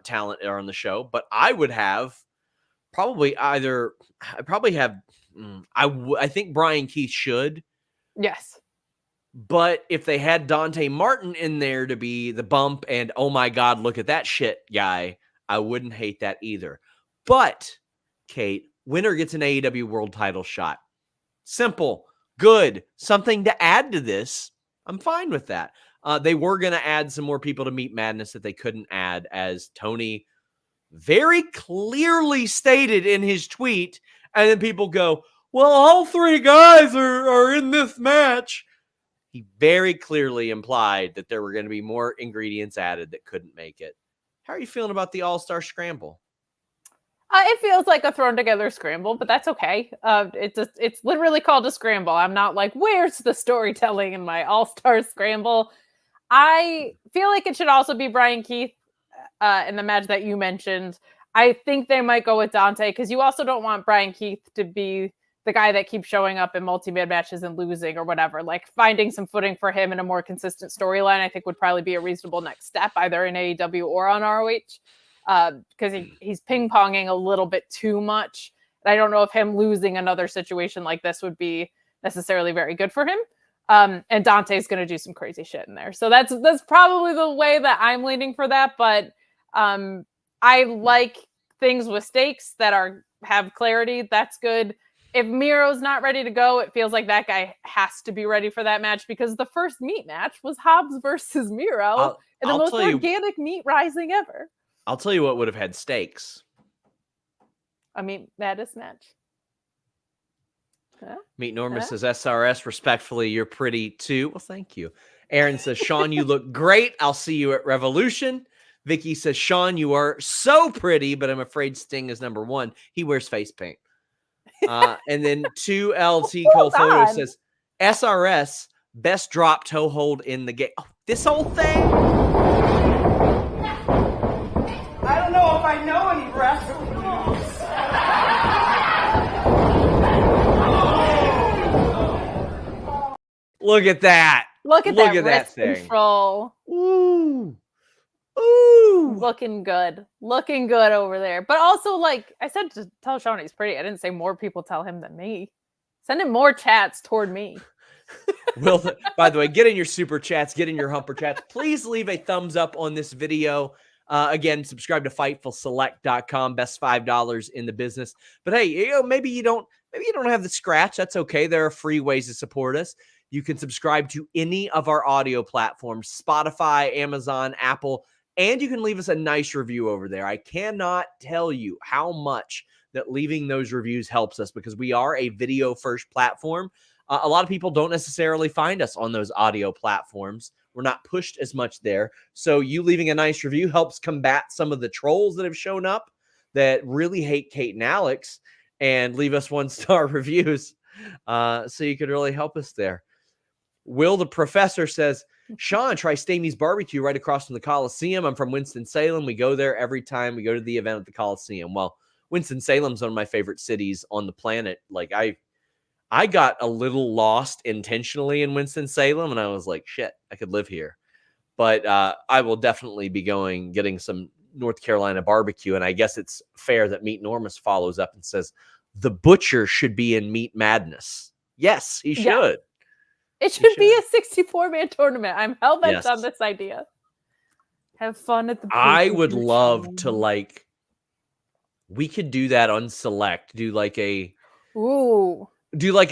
talent are on the show. But I would have I think Brian Keith should. Yes. But if they had Dante Martin in there to be the bump and, oh my God, look at that shit guy, I wouldn't hate that either. But, Kate, winner gets an AEW world title shot. Simple, good, something to add to this. I'm fine with that. They were going to add some more people to Meet Madness that they couldn't add, as Tony very clearly stated in his tweet. And then people go, well, all 3 guys are in this match. He very clearly implied that there were going to be more ingredients added that couldn't make it. How are you feeling about the All-Star Scramble? It feels like a thrown together scramble, but that's okay. It's literally called a scramble. I'm not like, where's the storytelling in my All-Star Scramble? I feel like it should also be Brian Keith in the match that you mentioned. I think they might go with Dante because you also don't want Brian Keith to be the guy that keeps showing up in multi-man matches and losing or whatever. Like, finding some footing for him in a more consistent storyline, I think would probably be a reasonable next step, either in AEW or on ROH, because he's ping-ponging a little bit too much. And I don't know if him losing another situation like this would be necessarily very good for him. And Dante's going to do some crazy shit in there. So that's probably the way that I'm leaning for that. But I like things with stakes that have clarity. That's good. If Miro's not ready to go, it feels like that guy has to be ready for that match because the first meat match was Hobbs versus Miro in the most organic meat rising ever. I'll tell you what would have had stakes. I mean, Madness match. Meet Norma says, SRS, respectfully, you're pretty too. Well, thank you. Aaron says, Sean, you look great. I'll see you at Revolution. Vicky says, Sean, you are so pretty, but I'm afraid Sting is number 1. He wears face paint. And then 2LT Cole Photo says, SRS, best drop toe hold in the game. Oh, this whole thing? I don't know if I know any wrestling moves. Look at that. Look at that thing. Control. Ooh. Ooh. Looking good over there. But also, like I said, to tell Sean he's pretty. I didn't say more people tell him than me. Send him more chats toward me. Will, by the way, get in your super chats, get in your humper chats. Please leave a thumbs up on this video. Again, subscribe to FightfulSelect.com. Best $5 in the business. But hey, maybe you don't have the scratch. That's okay. There are free ways to support us. You can subscribe to any of our audio platforms: Spotify, Amazon, Apple, and you can leave us a nice review over there. I cannot tell you how much that leaving those reviews helps us, because we are a video first platform. A lot of people don't necessarily find us on those audio platforms. We're not pushed as much there. So you leaving a nice review helps combat some of the trolls that have shown up that really hate Kate and Alex and leave us 1-star reviews. So you could really help us there. Will the Professor says, Sean, try Stamey's Barbecue right across from the Coliseum. I'm from Winston-Salem. We go there every time we go to the event at the Coliseum. Well, Winston-Salem's one of my favorite cities on the planet. Like I got a little lost intentionally in Winston-Salem, and I was like, shit, I could live here. But I will definitely be getting some North Carolina barbecue, and I guess it's fair that Meat Enormous follows up and says, the butcher should be in Meat Madness. Yes, he should. Yeah. It should be a 64-man tournament. I'm hell-bent on this idea. Have fun at the I would love to, we could do that on Select. Do like a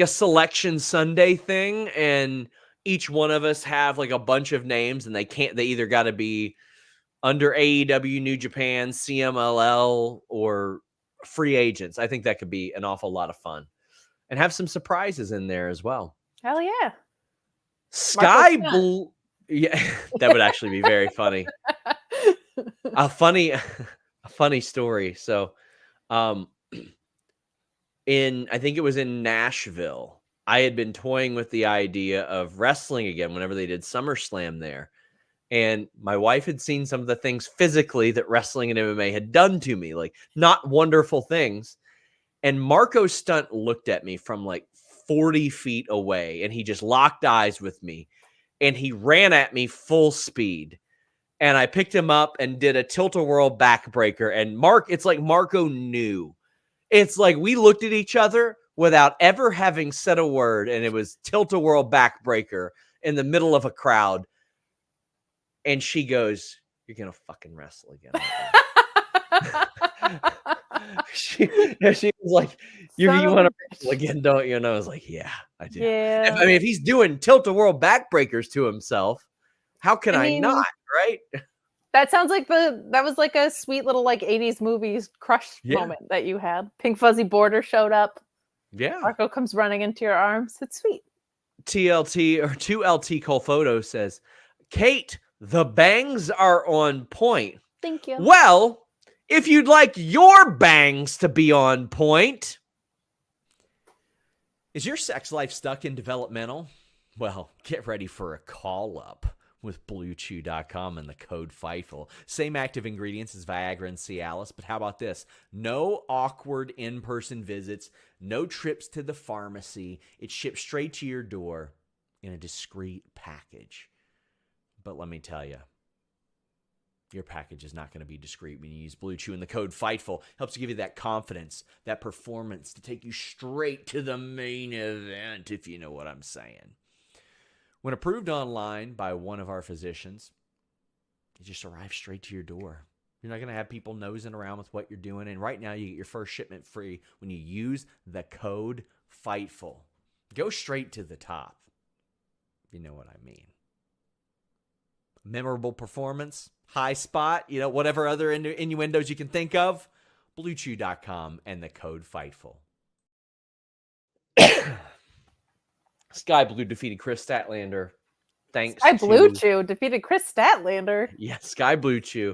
Selection Sunday thing, and each one of us have like a bunch of names, and they either got to be under AEW, New Japan, CMLL, or free agents. I think that could be an awful lot of fun, and have some surprises in there as well. Hell yeah. Skye Blue. Yeah, that would actually be very funny. A funny story. So, I think it was in Nashville, I had been toying with the idea of wrestling again whenever they did SummerSlam there. And my wife had seen some of the things physically that wrestling and MMA had done to me, like not wonderful things. And Marco Stunt looked at me from like 40 feet away, and he just locked eyes with me, and he ran at me full speed. And I picked him up and did a tilt-a-whirl backbreaker. And it's like Marco knew. It's like we looked at each other without ever having said a word, and it was tilt-a-whirl backbreaker in the middle of a crowd. And she goes, "You're gonna fucking wrestle again." she was like, you want to wrestle again, don't you? And I was like, yeah, I do. Yeah. If he's doing tilt-a-whirl backbreakers to himself, how can I not, right? That sounds like that was like a sweet little like 80s movies crush moment that you had. Pink Fuzzy Border showed up. Yeah. Marco comes running into your arms. It's sweet. TLT or 2LT Cole Photo says, Kate, the bangs are on point. Thank you. Well, if you'd like your bangs to be on point. Is your sex life stuck in developmental? Well, get ready for a call up with BlueChew.com and the code Fightful. Same active ingredients as Viagra and Cialis, but how about this? No awkward in-person visits, no trips to the pharmacy. It's shipped straight to your door in a discreet package. But let me tell you, your package is not going to be discreet when you use BlueChew, and the code Fightful helps give you that confidence, that performance to take you straight to the main event, if you know what I'm saying. When approved online by one of our physicians, it just arrives straight to your door. You're not going to have people nosing around with what you're doing. And right now, you get your first shipment free when you use the code Fightful. Go straight to the top. You know what I mean. Memorable performance, high spot, whatever other innuendos you can think of. BlueChew.com and the code Fightful. Skye Blue defeated Kris Statlander. Thanks. Skye BlueChew defeated Kris Statlander. Yeah, Skye BlueChew.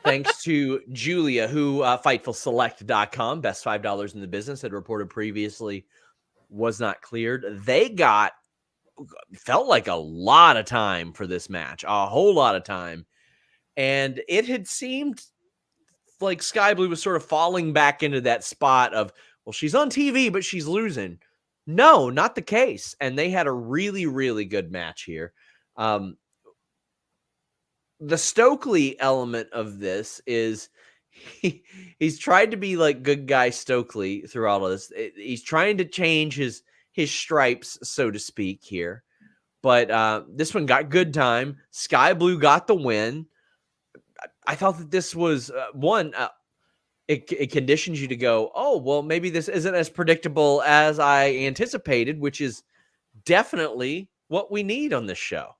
Thanks to Julia, who FightfulSelect.com, best $5 in the business, had reported previously was not cleared. They felt like a lot of time for this match, a whole lot of time. And it had seemed like Skye Blue was sort of falling back into that spot of, well, she's on TV, but she's losing. No, not the case. And they had a really, really good match here. the Stokely element of this is he's tried to be like good guy Stokely through all of this. He's trying to change his stripes, so to speak, here. But this one got good time. Sky Blue got the win. I thought that this was it conditions you to go, oh, well, maybe this isn't as predictable as I anticipated, which is definitely what we need on this show.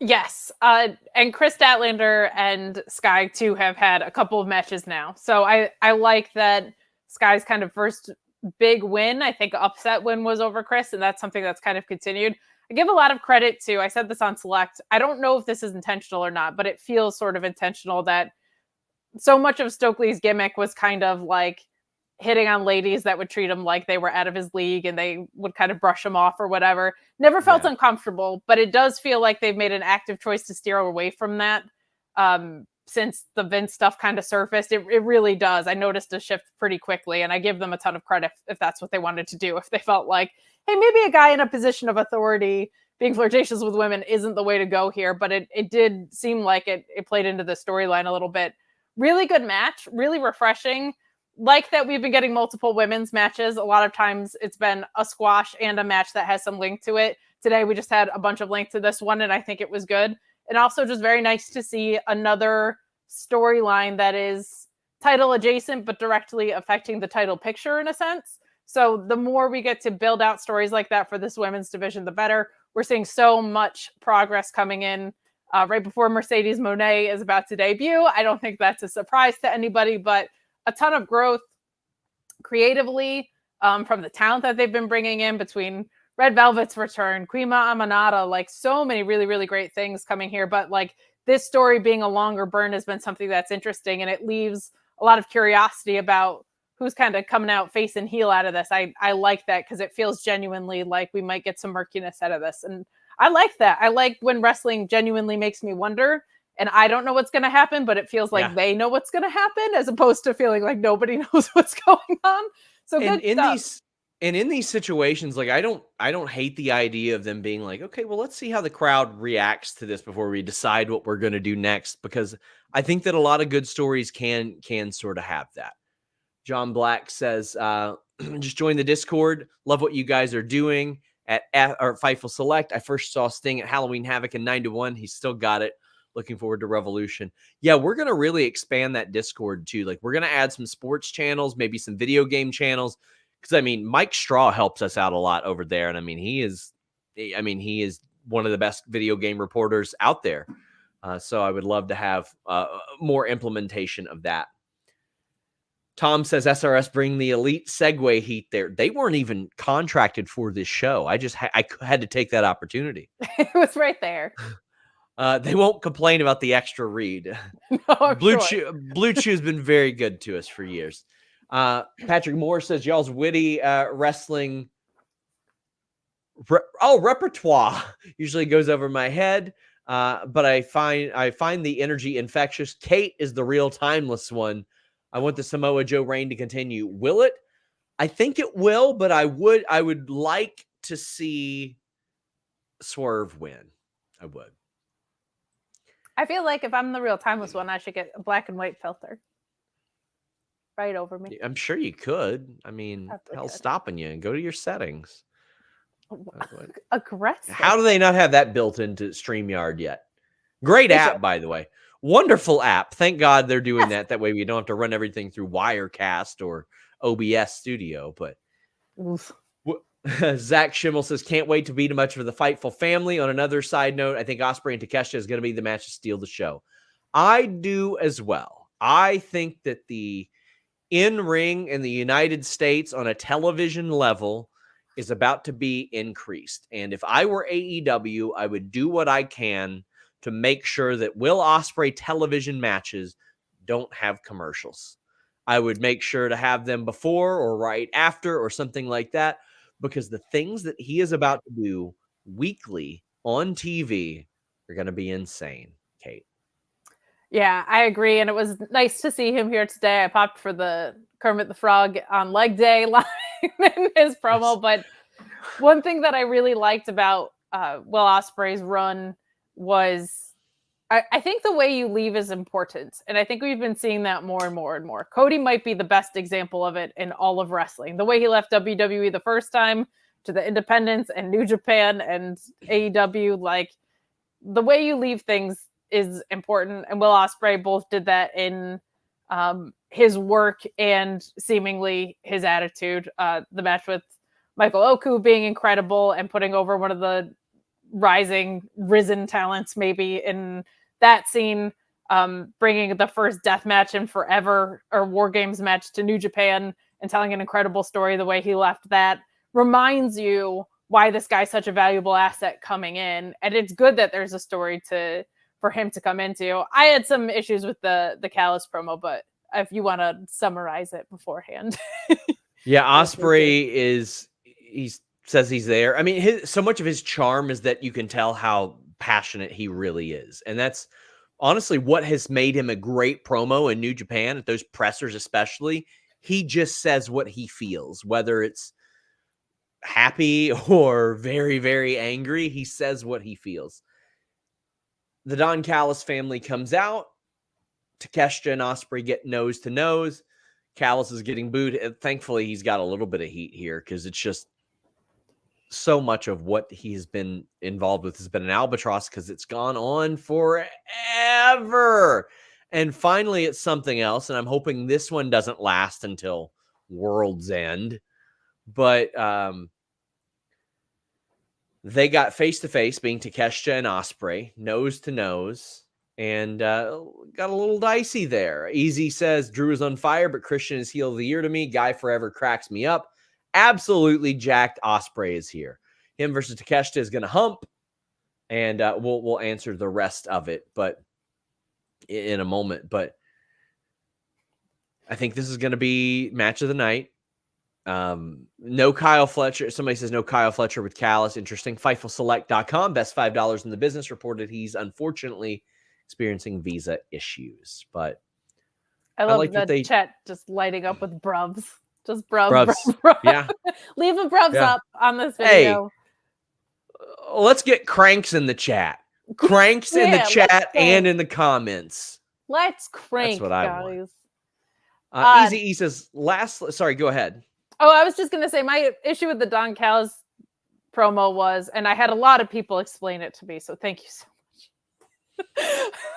Yes. And Kris Statlander and Skye, too, have had a couple of matches now. So I like that Skye's kind of first big win, I think upset win, was over Kris, and that's something that's kind of continued. I give a lot of credit to, I said this on Select, I don't know if this is intentional or not, but it feels sort of intentional that so much of Stokely's gimmick was kind of like hitting on ladies that would treat him like they were out of his league and they would kind of brush him off or whatever. Never felt uncomfortable, but it does feel like they've made an active choice to steer away from that since the Vince stuff kind of surfaced. It really does. I noticed a shift pretty quickly, and I give them a ton of credit if that's what they wanted to do. If they felt like, hey, maybe a guy in a position of authority being flirtatious with women isn't the way to go here, but it did seem like it played into the storyline a little bit. Really good match, really refreshing. Like that we've been getting multiple women's matches. A lot of times it's been a squash and a match that has some link to it. Today we just had a bunch of link to this one, and I think it was good. And also just very nice to see another storyline that is title adjacent, but directly affecting the title picture in a sense. So the more we get to build out stories like that for this women's division, the better. We're seeing so much progress coming in right before Mercedes Moné is about to debut. I don't think that's a surprise to anybody, but a ton of growth creatively from the talent that they've been bringing in between Red Velvet's return, Quima Amanada, like so many really, really great things coming here. But like this story being a longer burn has been something that's interesting, and it leaves a lot of curiosity about who's kind of coming out face and heel out of this. I like that because it feels genuinely like we might get some murkiness out of this. And I like that. I like when wrestling genuinely makes me wonder. And I don't know what's going to happen, but it feels like they know what's going to happen, as opposed to feeling like nobody knows what's going on. So good stuff. In these situations, like I don't hate the idea of them being like, okay, well, let's see how the crowd reacts to this before we decide what we're going to do next, because I think that a lot of good stories can sort of have that. John Black says, just join the Discord. Love what you guys are doing at Fightful Select. I first saw Sting at Halloween Havoc in 9-1. He's still got it. Looking forward to Revolution. Yeah, we're going to really expand that Discord too. Like we're going to add some sports channels, maybe some video game channels. Because I mean, Mike Straw helps us out a lot over there. And I mean, he is one of the best video game reporters out there. So I would love to have more implementation of that. Tom says SRS bring the elite Segway heat there. They weren't even contracted for this show. I just I had to take that opportunity. It was right there. They won't complain about the extra read. No, BlueChew has been very good to us for years. Patrick Moore says y'all's witty wrestling repertoire usually goes over my head, but I find the energy infectious. Kate is the real timeless one. I want the Samoa Joe reign to continue. Will it? I think it will, but I would like to see Swerve win. I would. I feel like if I'm the real timeless one, I should get a black and white filter right over me. I'm sure you could. I mean, hell's stopping you? And go to your settings. Aggressive. How do they not have that built into StreamYard yet? Great app, by the way. Wonderful app. Thank God they're doing that. That way we don't have to run everything through Wirecast or OBS Studio. But Zach Schimmel says, can't wait to be too much for the Fightful family. On another side note, I think Ospreay and Takeshita is going to be the match to steal the show. I do as well. I think that the in-ring in the United States on a television level is about to be increased. And if I were AEW, I would do what I can to make sure that Will Ospreay television matches don't have commercials. I would make sure to have them before or right after or something like that, because the things that he is about to do weekly on TV are going to be insane, Kate. Yeah, I agree. And it was nice to see him here today. I popped for the Kermit the Frog on leg day line in his promo. But one thing that I really liked about Will Ospreay's run was I think the way you leave is important. And I think we've been seeing that more and more and more. Cody might be the best example of it in all of wrestling. The way he left WWE the first time to the independents and New Japan and AEW, like the way you leave things is important. And Will Ospreay both did that in his work and seemingly his attitude. The match with Michael Oku being incredible and putting over one of the risen talents maybe in that scene, bringing the first death match in forever or War Games match to New Japan and telling an incredible story. The way he left that reminds you why this guy's such a valuable asset coming in. And it's good that there's a story for him to come into. I had some issues with the Callis promo, but if you want to summarize it beforehand. Yeah, Ospreay he says he's there. I mean, so much of his charm is that you can tell how passionate he really is. And that's honestly what has made him a great promo in New Japan, at those pressers especially. He just says what he feels, whether it's happy or very, very angry. He says what he feels. The Don Callis family comes out. Takeshita and Ospreay get nose to nose. Callis is getting booed. Thankfully, he's got a little bit of heat here because it's just so much of what he's been involved with has been an albatross because it's gone on forever. And finally, it's something else. And I'm hoping this one doesn't last until World's End. But they got face-to-face, being Takeshita and Ospreay, nose to nose. And got a little dicey there. Easy says, Drew is on fire, but Christian is heel of the year to me. Guy forever cracks me up. Absolutely jacked Ospreay is here. Him versus Takeshita is going to hump. And we'll answer the rest of it but in a moment. But I think this is going to be match of the night. No Kyle Fletcher. Somebody says no Kyle Fletcher with Callis. Interesting. FightfulSelect.com. Best $5 in the business. Reported he's unfortunately experiencing visa issues. But I love like the chat just lighting up with bruvs. Just bruvs. Yeah. Leave a bruvs up on this video. Hey, let's get cranks in the chat. Cranks in the chat and in the comments. Let's crank, That's what I guys. Want. Easy E says, sorry, go ahead. Oh, I was just going to say my issue with the Don Callis promo was, and I had a lot of people explain it to me, so thank you so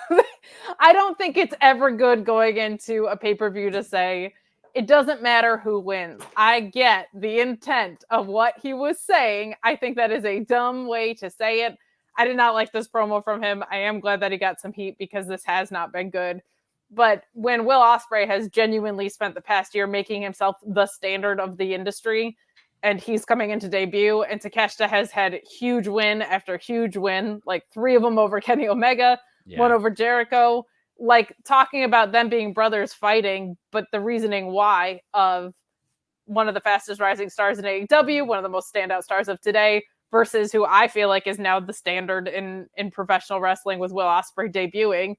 much. I don't think it's ever good going into a pay-per-view to say, it doesn't matter who wins. I get the intent of what he was saying. I think that is a dumb way to say it. I did not like this promo from him. I am glad that he got some heat because this has not been good. But when Will Ospreay has genuinely spent the past year making himself the standard of the industry, and he's coming into debut, and Takeshita has had huge win after huge win, like 3 of them over Kenny Omega, 1 over Jericho, like talking about them being brothers fighting, but the reasoning why of one of the fastest rising stars in AEW, one of the most standout stars of today, versus who I feel like is now the standard in professional wrestling with Will Ospreay debuting.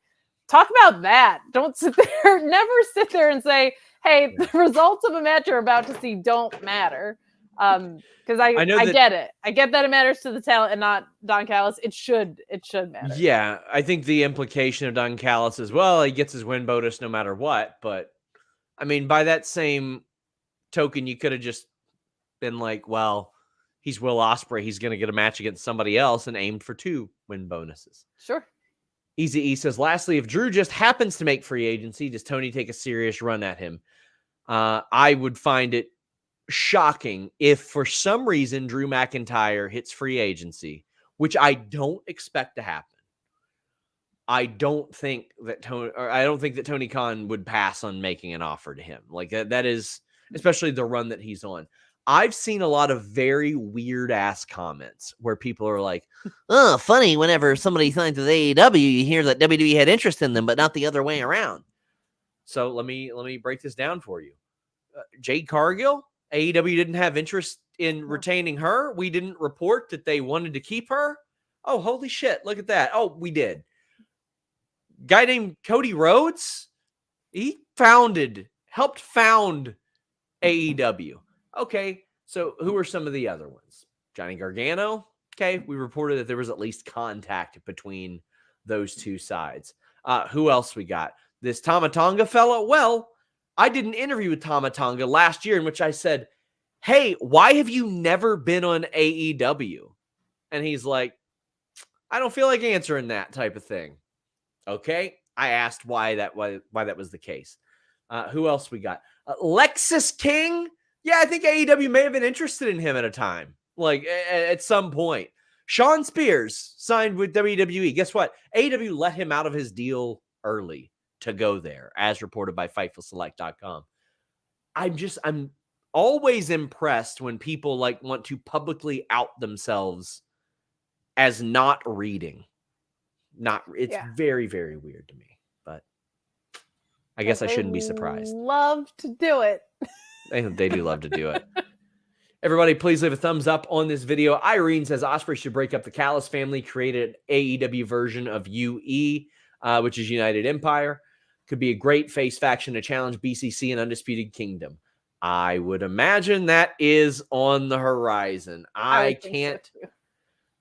Talk about that. Don't sit there. Never sit there and say, hey, the results of a match you're about to see don't matter. Because I get it. I get that it matters to the talent and not Don Callis. It should matter. Yeah, I think the implication of Don Callis is, well, he gets his win bonus no matter what. But, I mean, by that same token, you could have just been like, well, he's Will Ospreay. He's going to get a match against somebody else and aimed for 2 win bonuses. Sure. Easy E says, lastly, if Drew just happens to make free agency, does Tony take a serious run at him? I would find it shocking if for some reason Drew McIntyre hits free agency, which I don't expect to happen. I don't think that Tony Khan would pass on making an offer to him. Like that is, especially the run that he's on. I've seen a lot of very weird ass comments where people are like, oh, funny, whenever somebody signs with AEW, you hear that WWE had interest in them, but not the other way around. So let me break this down for you. Jade Cargill, AEW didn't have interest in retaining her. We didn't report that they wanted to keep her. Oh, holy shit. Look at that. Oh, we did. Guy named Cody Rhodes, he helped found AEW. Okay, so who are some of the other ones? Johnny Gargano. Okay, we reported that there was at least contact between those two sides. Who else we got? This Tama Tonga fella. Well, I did an interview with Tama Tonga last year in which I said, hey, why have you never been on AEW? And he's like, I don't feel like answering that type of thing. Okay. I asked why that was the case. Who else we got? Lexus King. Yeah, I think AEW may have been interested in him at a time, like at some point. Sean Spears signed with WWE. Guess what? AEW let him out of his deal early to go there, as reported by FightfulSelect.com. I'm always impressed when people like want to publicly out themselves as not reading. It's very, very weird to me, but I guess I shouldn't be surprised. Love to do it. They do love to do it. Everybody, please leave a thumbs up on this video. Irene says Ospreay should break up the Callis family, create an AEW version of UE, which is United Empire. Could be a great face faction to challenge BCC and Undisputed Kingdom. I would imagine that is on the horizon. I can't. So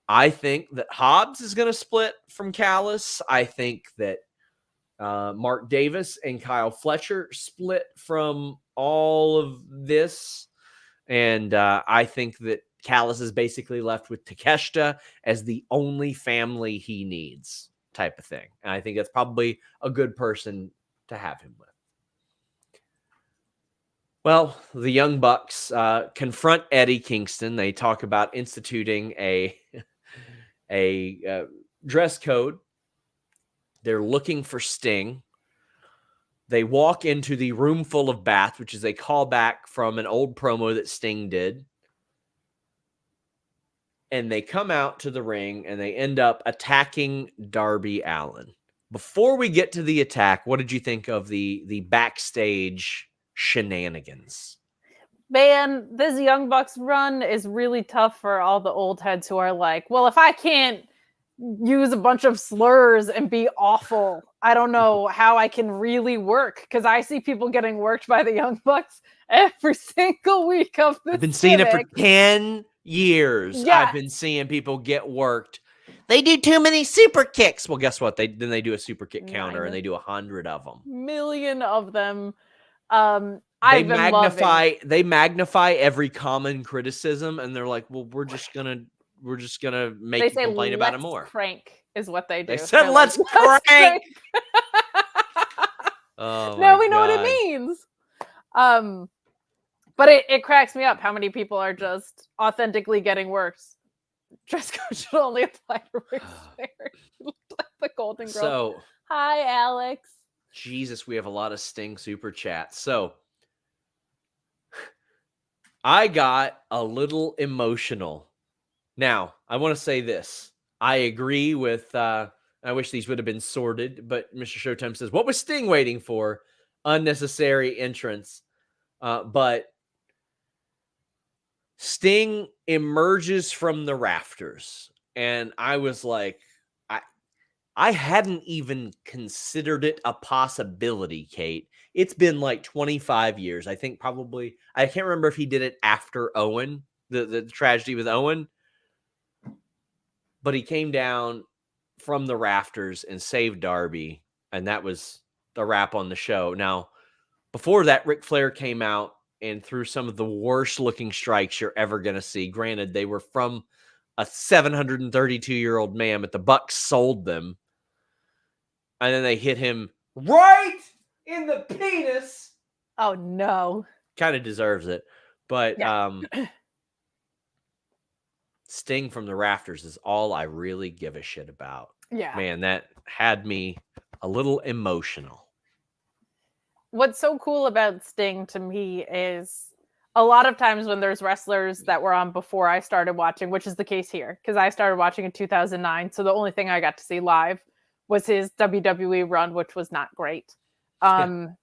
I think that Hobbs is going to split from Callis. I think that Mark Davis and Kyle Fletcher split from all of this. And I think that Callis is basically left with Takeshita as the only family he needs type of thing. And I think that's probably a good person to have him with. Well, the Young Bucks confront Eddie Kingston. They talk about instituting a dress code. They're looking for Sting. They walk into the room full of Bath, which is a callback from an old promo that Sting did. And they come out to the ring and they end up attacking Darby Allin. Before we get to the attack, what did you think of the backstage shenanigans? Man, this Young Bucks run is really tough for all the old heads who are like, well, if I can't use a bunch of slurs and be awful, I don't know how I can really work, because I see people getting worked by the Young Bucks every single week of this. I've been seeing it for 10 years. Yes. I've been seeing people get worked. They do too many super kicks. Well, guess what? Then they do a super kick counter and they do 100 of them. Million of them. They magnify every common criticism, and they're like, well, we're just gonna make you complain about it more. Crank is what they do. They said, let's crank. Oh, now we know what it means. But it cracks me up how many people are just authentically getting worked. Dress code should only apply to Ric Flair. Like the Golden Girl. So, hi, Alex. Jesus, we have a lot of Sting super chats. So, I got a little emotional. Now, I want to say this. I agree with, I wish these would have been sorted, but Mr. Showtime says, what was Sting waiting for? Unnecessary entrance. But Sting emerges from the rafters, and I was like, I hadn't even considered it a possibility, Kate. It's been like 25 years. I think probably, I can't remember if he did it after Owen, the tragedy with Owen, but he came down from the rafters and saved Darby, and that was the wrap on the show. Now, before that, Ric Flair came out and threw some of the worst looking strikes you're ever going to see. Granted, they were from a 732-year-old man, but the Bucks sold them. And then they hit him right in the penis. Oh, no. Kind of deserves it. But yeah. Sting from the rafters is all I really give a shit about. Yeah. Man, that had me a little emotional. What's so cool about Sting to me is a lot of times when there's wrestlers that were on before I started watching, which is the case here, because I started watching in 2009. So the only thing I got to see live was his WWE run, which was not great. There's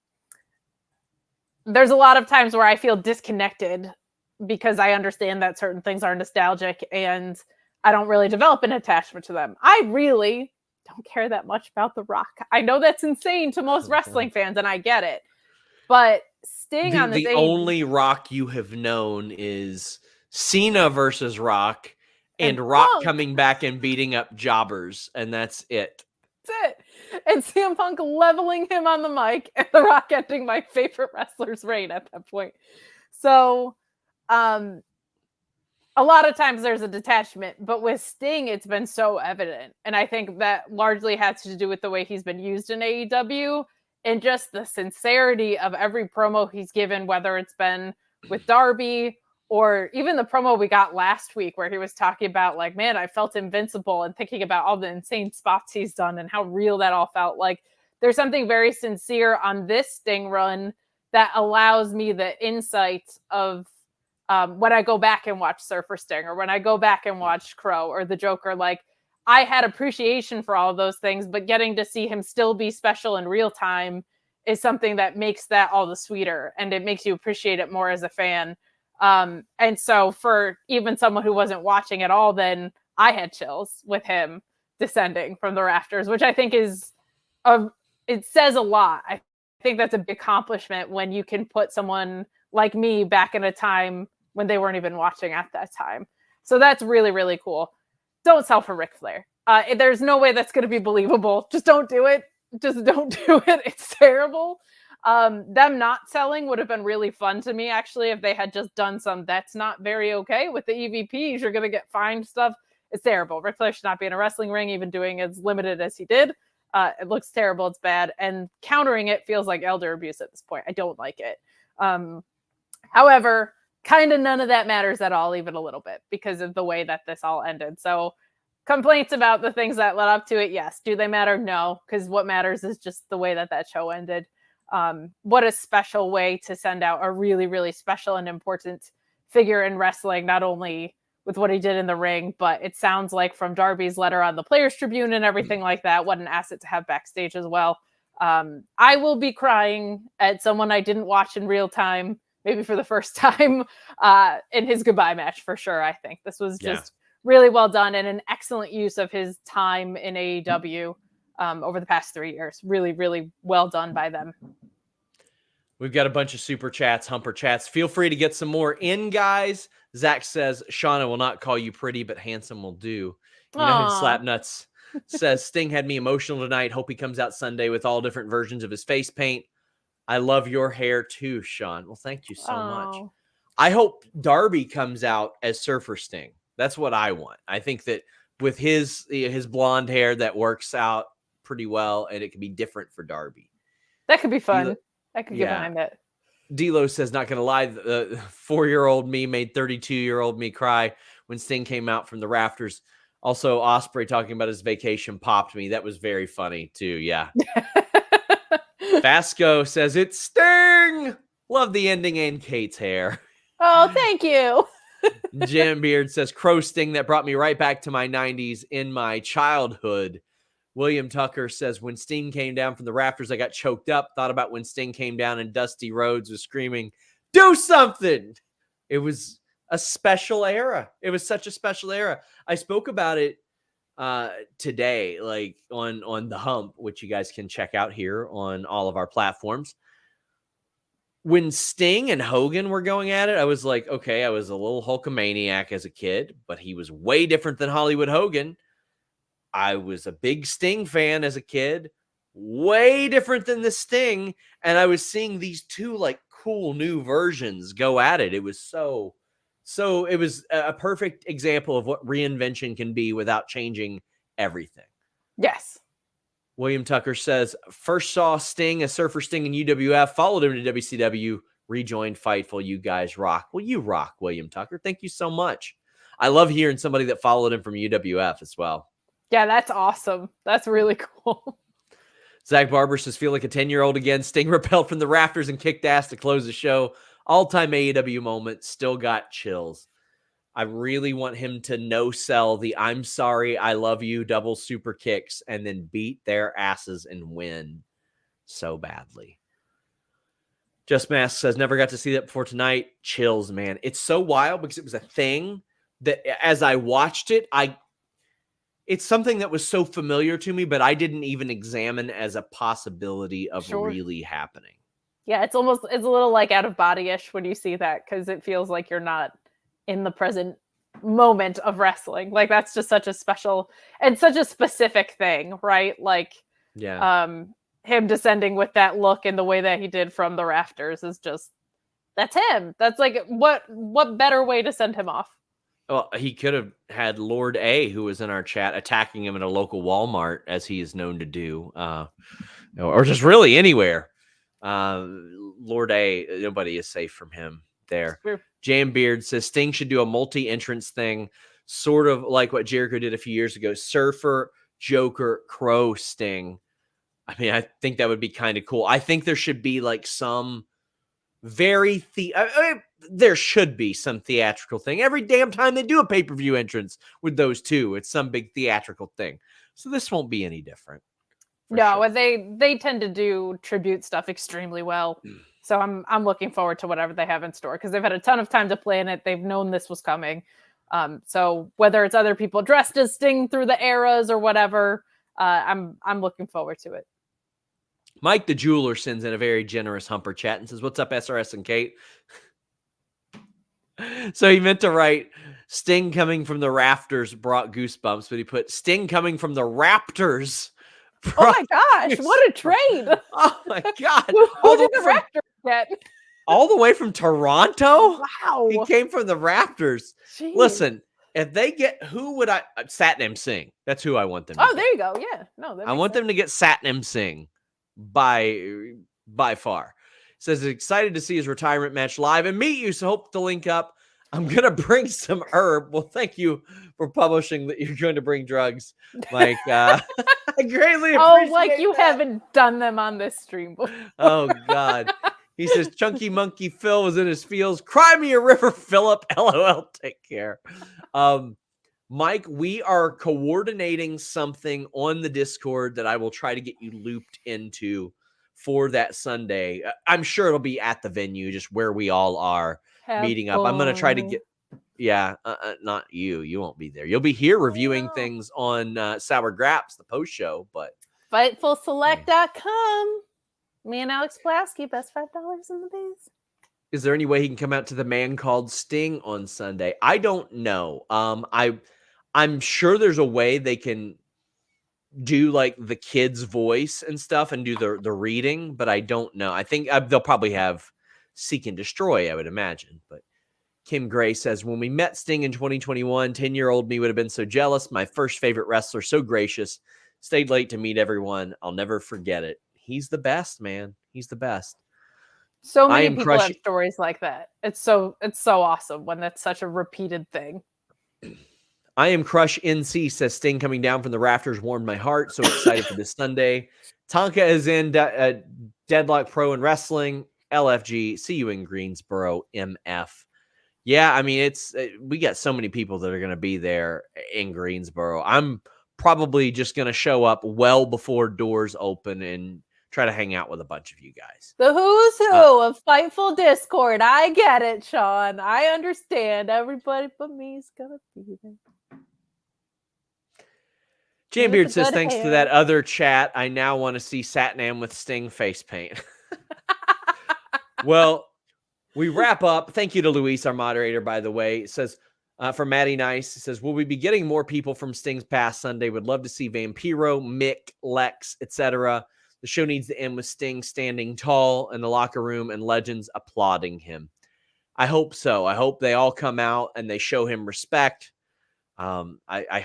a lot of times where I feel disconnected because I understand that certain things are nostalgic and I don't really develop an attachment to them. I really don't care that much about The Rock. I know that's insane to most wrestling fans, and I get it. But Sting on the only Rock you have known is Cena versus Rock and Rock coming back and beating up jobbers, and that's it. it. And CM Punk leveling him on the mic, and The Rock ending my favorite wrestler's reign at that point. So, a lot of times there's a detachment, but with Sting, it's been so evident. And I think that largely has to do with the way he's been used in AEW and just the sincerity of every promo he's given, whether it's been with Darby or even the promo we got last week where he was talking about like, man, I felt invincible, and thinking about all the insane spots he's done and how real that all felt. Like, there's something very sincere on this Sting run that allows me the insight of when I go back and watch Surfer Sting, or when I go back and watch Crow or the Joker. Like, I had appreciation for all of those things, but getting to see him still be special in real time is something that makes that all the sweeter, and it makes you appreciate it more as a fan. And so for even someone who wasn't watching at all, then I had chills with him descending from the rafters, which I think is it says a lot. I think that's a big accomplishment when you can put someone like me back in a time when they weren't even watching at that time. So that's really, really cool. Don't sell for Ric Flair. There's no way that's going to be believable. Just don't do it. Just don't do it. It's terrible. Them not selling would have been really fun to me, actually, if they had just done some that's not very okay with the EVPs. You're going to get fined stuff. It's terrible. Ric Flair should not be in a wrestling ring, even doing as limited as he did. It looks terrible. It's bad. And countering it feels like elder abuse at this point. I don't like it. However, kind of none of that matters at all, even a little bit, because of the way that this all ended. So complaints about the things that led up to it, yes. Do they matter? No, because what matters is just the way that that show ended. What a special way to send out a really, really special and important figure in wrestling, not only with what he did in the ring, but it sounds like from Darby's letter on the Players Tribune and everything like that, what an asset to have backstage as well. I will be crying at someone I didn't watch in real time, maybe for the first time, in his goodbye match for sure. I think this was just really well done and an excellent use of his time in AEW. Over the past 3 years. Really, really well done by them. We've got a bunch of super chats, humper chats. Feel free to get some more in, guys. Zach says, Shauna will not call you pretty, but handsome will do. You know, Slapnuts says, Sting had me emotional tonight. Hope he comes out Sunday with all different versions of his face paint. I love your hair too, Sean. Well, thank you so much. I hope Darby comes out as Surfer Sting. That's what I want. I think that with his blonde hair, that works out pretty well, and it could be different for Darby. That could be fun. I could get behind it. D-Lo says, not going to lie, the 4-year-old me made 32-year-old me cry when Sting came out from the rafters. Also, Ospreay talking about his vacation popped me. That was very funny, too. Yeah. Vasco says, it's Sting! Love the ending and Kate's hair. Oh, thank you. Jam Beard says, Crow Sting that brought me right back to my 90s in my childhood. William Tucker says, when Sting came down from the rafters, I got choked up. Thought about when Sting came down and Dusty Rhodes was screaming, do something. It was a special era. It was such a special era. I spoke about it today, like on The Hump, which you guys can check out here on all of our platforms. When Sting and Hogan were going at it, I was like, okay, I was a little Hulkamaniac as a kid, but he was way different than Hollywood Hogan. I was a big Sting fan as a kid, way different than the Sting. And I was seeing these two like cool new versions go at it. It was so it was a perfect example of what reinvention can be without changing everything. Yes. William Tucker says, first saw Sting as Surfer Sting in UWF, followed him to WCW, rejoined Fightful. You guys rock. Well, you rock, William Tucker. Thank you so much. I love hearing somebody that followed him from UWF as well. Yeah, that's awesome. That's really cool. Zach Barber says, feel like a 10-year-old again. Sting repelled from the rafters and kicked ass to close the show. All-time AEW moment. Still got chills. I really want him to no-sell the I'm sorry, I love you double super kicks and then beat their asses and win so badly. Just Mask says, never got to see that before tonight. Chills, man. It's so wild because it was a thing that as I watched it, it's something that was so familiar to me, but I didn't even examine as a possibility of really happening. Yeah, it's a little like out of body-ish when you see that, because it feels like you're not in the present moment of wrestling. Like that's just such a special and such a specific thing, right? Like him descending with that look and the way that he did from the rafters is just, that's him. That's like, what better way to send him off? Well, he could have had Lord A, who was in our chat, attacking him in a local Walmart, as he is known to do, or just really anywhere. Lord A, nobody is safe from him there. Jam Beard says Sting should do a multi-entrance thing, sort of like what Jericho did a few years ago. Surfer, Joker, Crow, Sting. I mean, I think that would be kind of cool. I think there should be like some very there should be some theatrical thing every damn time they do a pay-per-view entrance with those two. It's some big theatrical thing. So this won't be any different. No, sure. They tend to do tribute stuff extremely well. So I'm looking forward to whatever they have in store because they've had a ton of time to plan it. They've known this was coming. So whether it's other people dressed as Sting through the eras or whatever, I'm looking forward to it. Mike the Jeweler sends in a very generous Humper chat and says, "What's up, SRS and Kate?" So he meant to write Sting coming from the rafters brought goosebumps, but he put Sting coming from the Raptors. Oh my gosh, what a trade. Oh my God. Who did the Raptors get? All the way from Toronto? Wow. He came from the Raptors. Jeez. Listen, if they get, who would I, Satnam Singh. That's who I want them to get. There you go. Yeah. No, I want them to get Satnam Singh by far. Says excited to see his retirement match live and meet you. So hope to link up. I'm going to bring some herb. Well, thank you for publishing that you're going to bring drugs, Mike. I greatly appreciate like you haven't done them on this stream before. Oh, God. He says, Chunky Monkey Phil was in his feels. Cry me a river, Philip. LOL. Take care. Mike, we are coordinating something on the Discord that I will try to get you looped into for that Sunday. I'm sure it'll be at the venue, just where we all are meeting up. I'm going to try to get, not you. You won't be there. You'll be here reviewing things on Sour Graps, the post show, but FightfulSelect.com. Me and Alex Pulaski, best $5 in the biz. Is there any way he can come out to the Man Called Sting on Sunday? I don't know. I'm sure there's a way they can do like the kid's voice and stuff and do the reading, but I don't know. I think they'll probably have Seek and Destroy, I would imagine. But Kim Gray says, when we met Sting in 2021, 10-year-old me would have been so jealous. My first favorite wrestler, so gracious. Stayed late to meet everyone. I'll never forget it. He's the best, man. He's the best. So many people have stories like that. It's so awesome when that's such a repeated thing. I am Crush NC says Sting coming down from the rafters warmed my heart. So excited for this Sunday. Tonka is in Deadlock Pro and Wrestling. LFG. See you in Greensboro. MF. Yeah, I mean, we got so many people that are going to be there in Greensboro. I'm probably just going to show up well before doors open and try to hang out with a bunch of you guys. The who's who of Fightful Discord. I get it, Sean. I understand. Everybody but me is going to be there. Jambeard says, thanks to that other chat, I now want to see Satnam with Sting face paint. Well, we wrap up. Thank you to Luis, our moderator, by the way. It says, from Maddie Nice, it says, will we be getting more people from Sting's past Sunday? Would love to see Vampiro, Mick, Lex, etc. The show needs to end with Sting standing tall in the locker room and legends applauding him. I hope so. I hope they all come out and they show him respect. I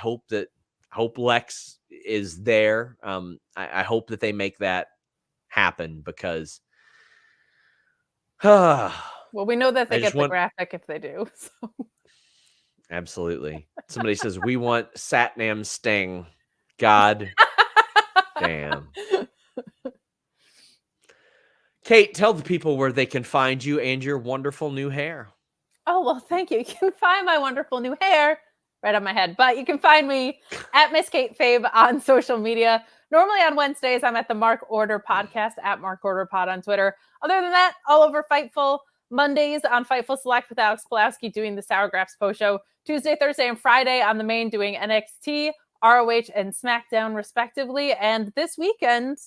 hope Lex is there. I hope that they make that happen because well, we know that they get the graphic if they do. So. Absolutely. Somebody says, we want Satnam Sting. God damn. Kate, tell the people where they can find you and your wonderful new hair. Oh, well, thank you. You can find my wonderful new hair right on my head, but you can find me at Miss Kate Fabe on social media. Normally on Wednesdays, I'm at the Mark Order podcast at Mark Order Pod on Twitter. Other than that, all over Fightful. Mondays on Fightful Select with Alex Pulaski doing the Sour Graps post show. Tuesday, Thursday, and Friday on the main doing NXT, ROH, and SmackDown respectively. And this weekend,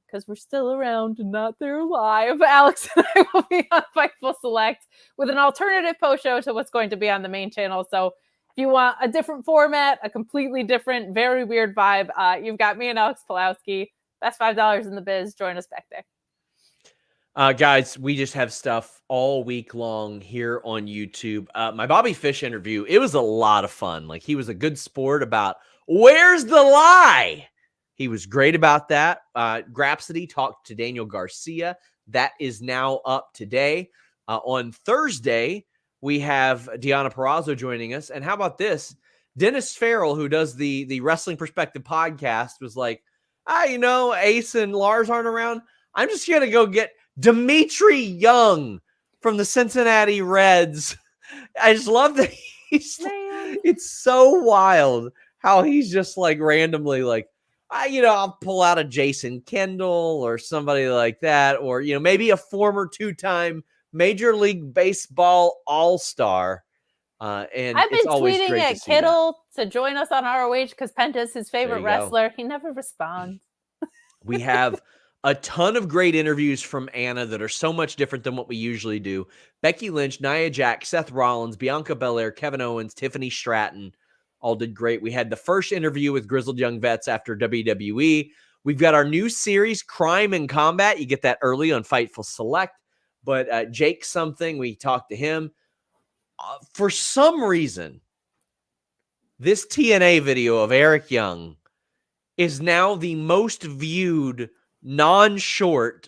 because we're still around and not there live, Alex and I will be on Fightful Select with an alternative post show to what's going to be on the main channel. So you want a different format, a completely different, very weird vibe, you've got me and Alex Pulowski. Best $5 in the biz. Join us back there. Guys, we just have stuff all week long here on YouTube. My Bobby Fish interview, it was a lot of fun. Like, he was a good sport about where's the lie. He was great about that. Grapsody talked to Daniel Garcia. That is now up today. On Thursday, we have Deanna Perrazzo joining us. And how about this? Dennis Farrell, who does the Wrestling Perspective podcast, was like, Ace and Lars aren't around. I'm just going to go get Dimitri Young from the Cincinnati Reds. I just love that it's so wild how he's just like randomly like, I'll pull out a Jason Kendall or somebody like that, or, maybe a former 2-time Major League Baseball All-Star. And I've been it's always tweeting great at Kittle to join us on ROH because Penta's his favorite wrestler. He never responds. We have a ton of great interviews from Anna that are so much different than what we usually do. Becky Lynch, Nia Jax, Seth Rollins, Bianca Belair, Kevin Owens, Tiffany Stratton all did great. We had the first interview with Grizzled Young Vets after WWE. We've got our new series, Crime and Combat. You get that early on Fightful Select. But Jake something, we talked to him. For some reason, this TNA video of Eric Young is now the most viewed non-short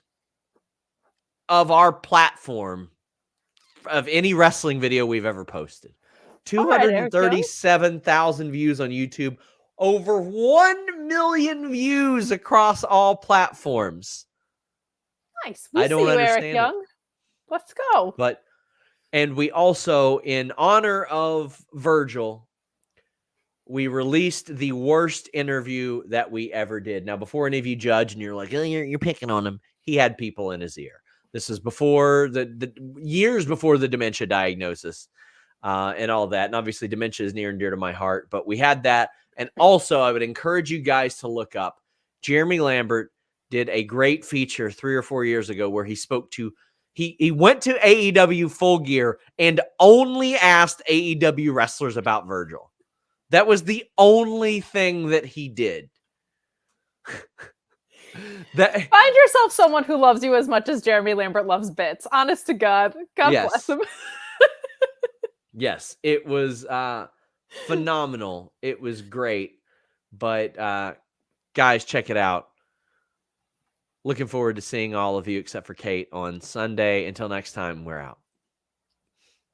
of our platform of any wrestling video we've ever posted. 237,000 views on YouTube, over 1 million views across all platforms. Nice. I don't understand Eric Young. Let's go. And we also, in honor of Virgil, we released the worst interview that we ever did. Now, before any of you judge and you're like, oh, you're picking on him, he had people in his ear. This is before the years before the dementia diagnosis and all that. And obviously, dementia is near and dear to my heart. But we had that. And also, I would encourage you guys to look up. Jeremy Lambert did a great feature 3 or 4 years ago where he spoke to He went to AEW Full Gear and only asked AEW wrestlers about Virgil. That was the only thing that he did. Find yourself someone who loves you as much as Jeremy Lambert loves bits. Honest to God. God bless him. Yes, it was phenomenal. It was great. But guys, check it out. Looking forward to seeing all of you except for Kate on Sunday. Until next time, we're out.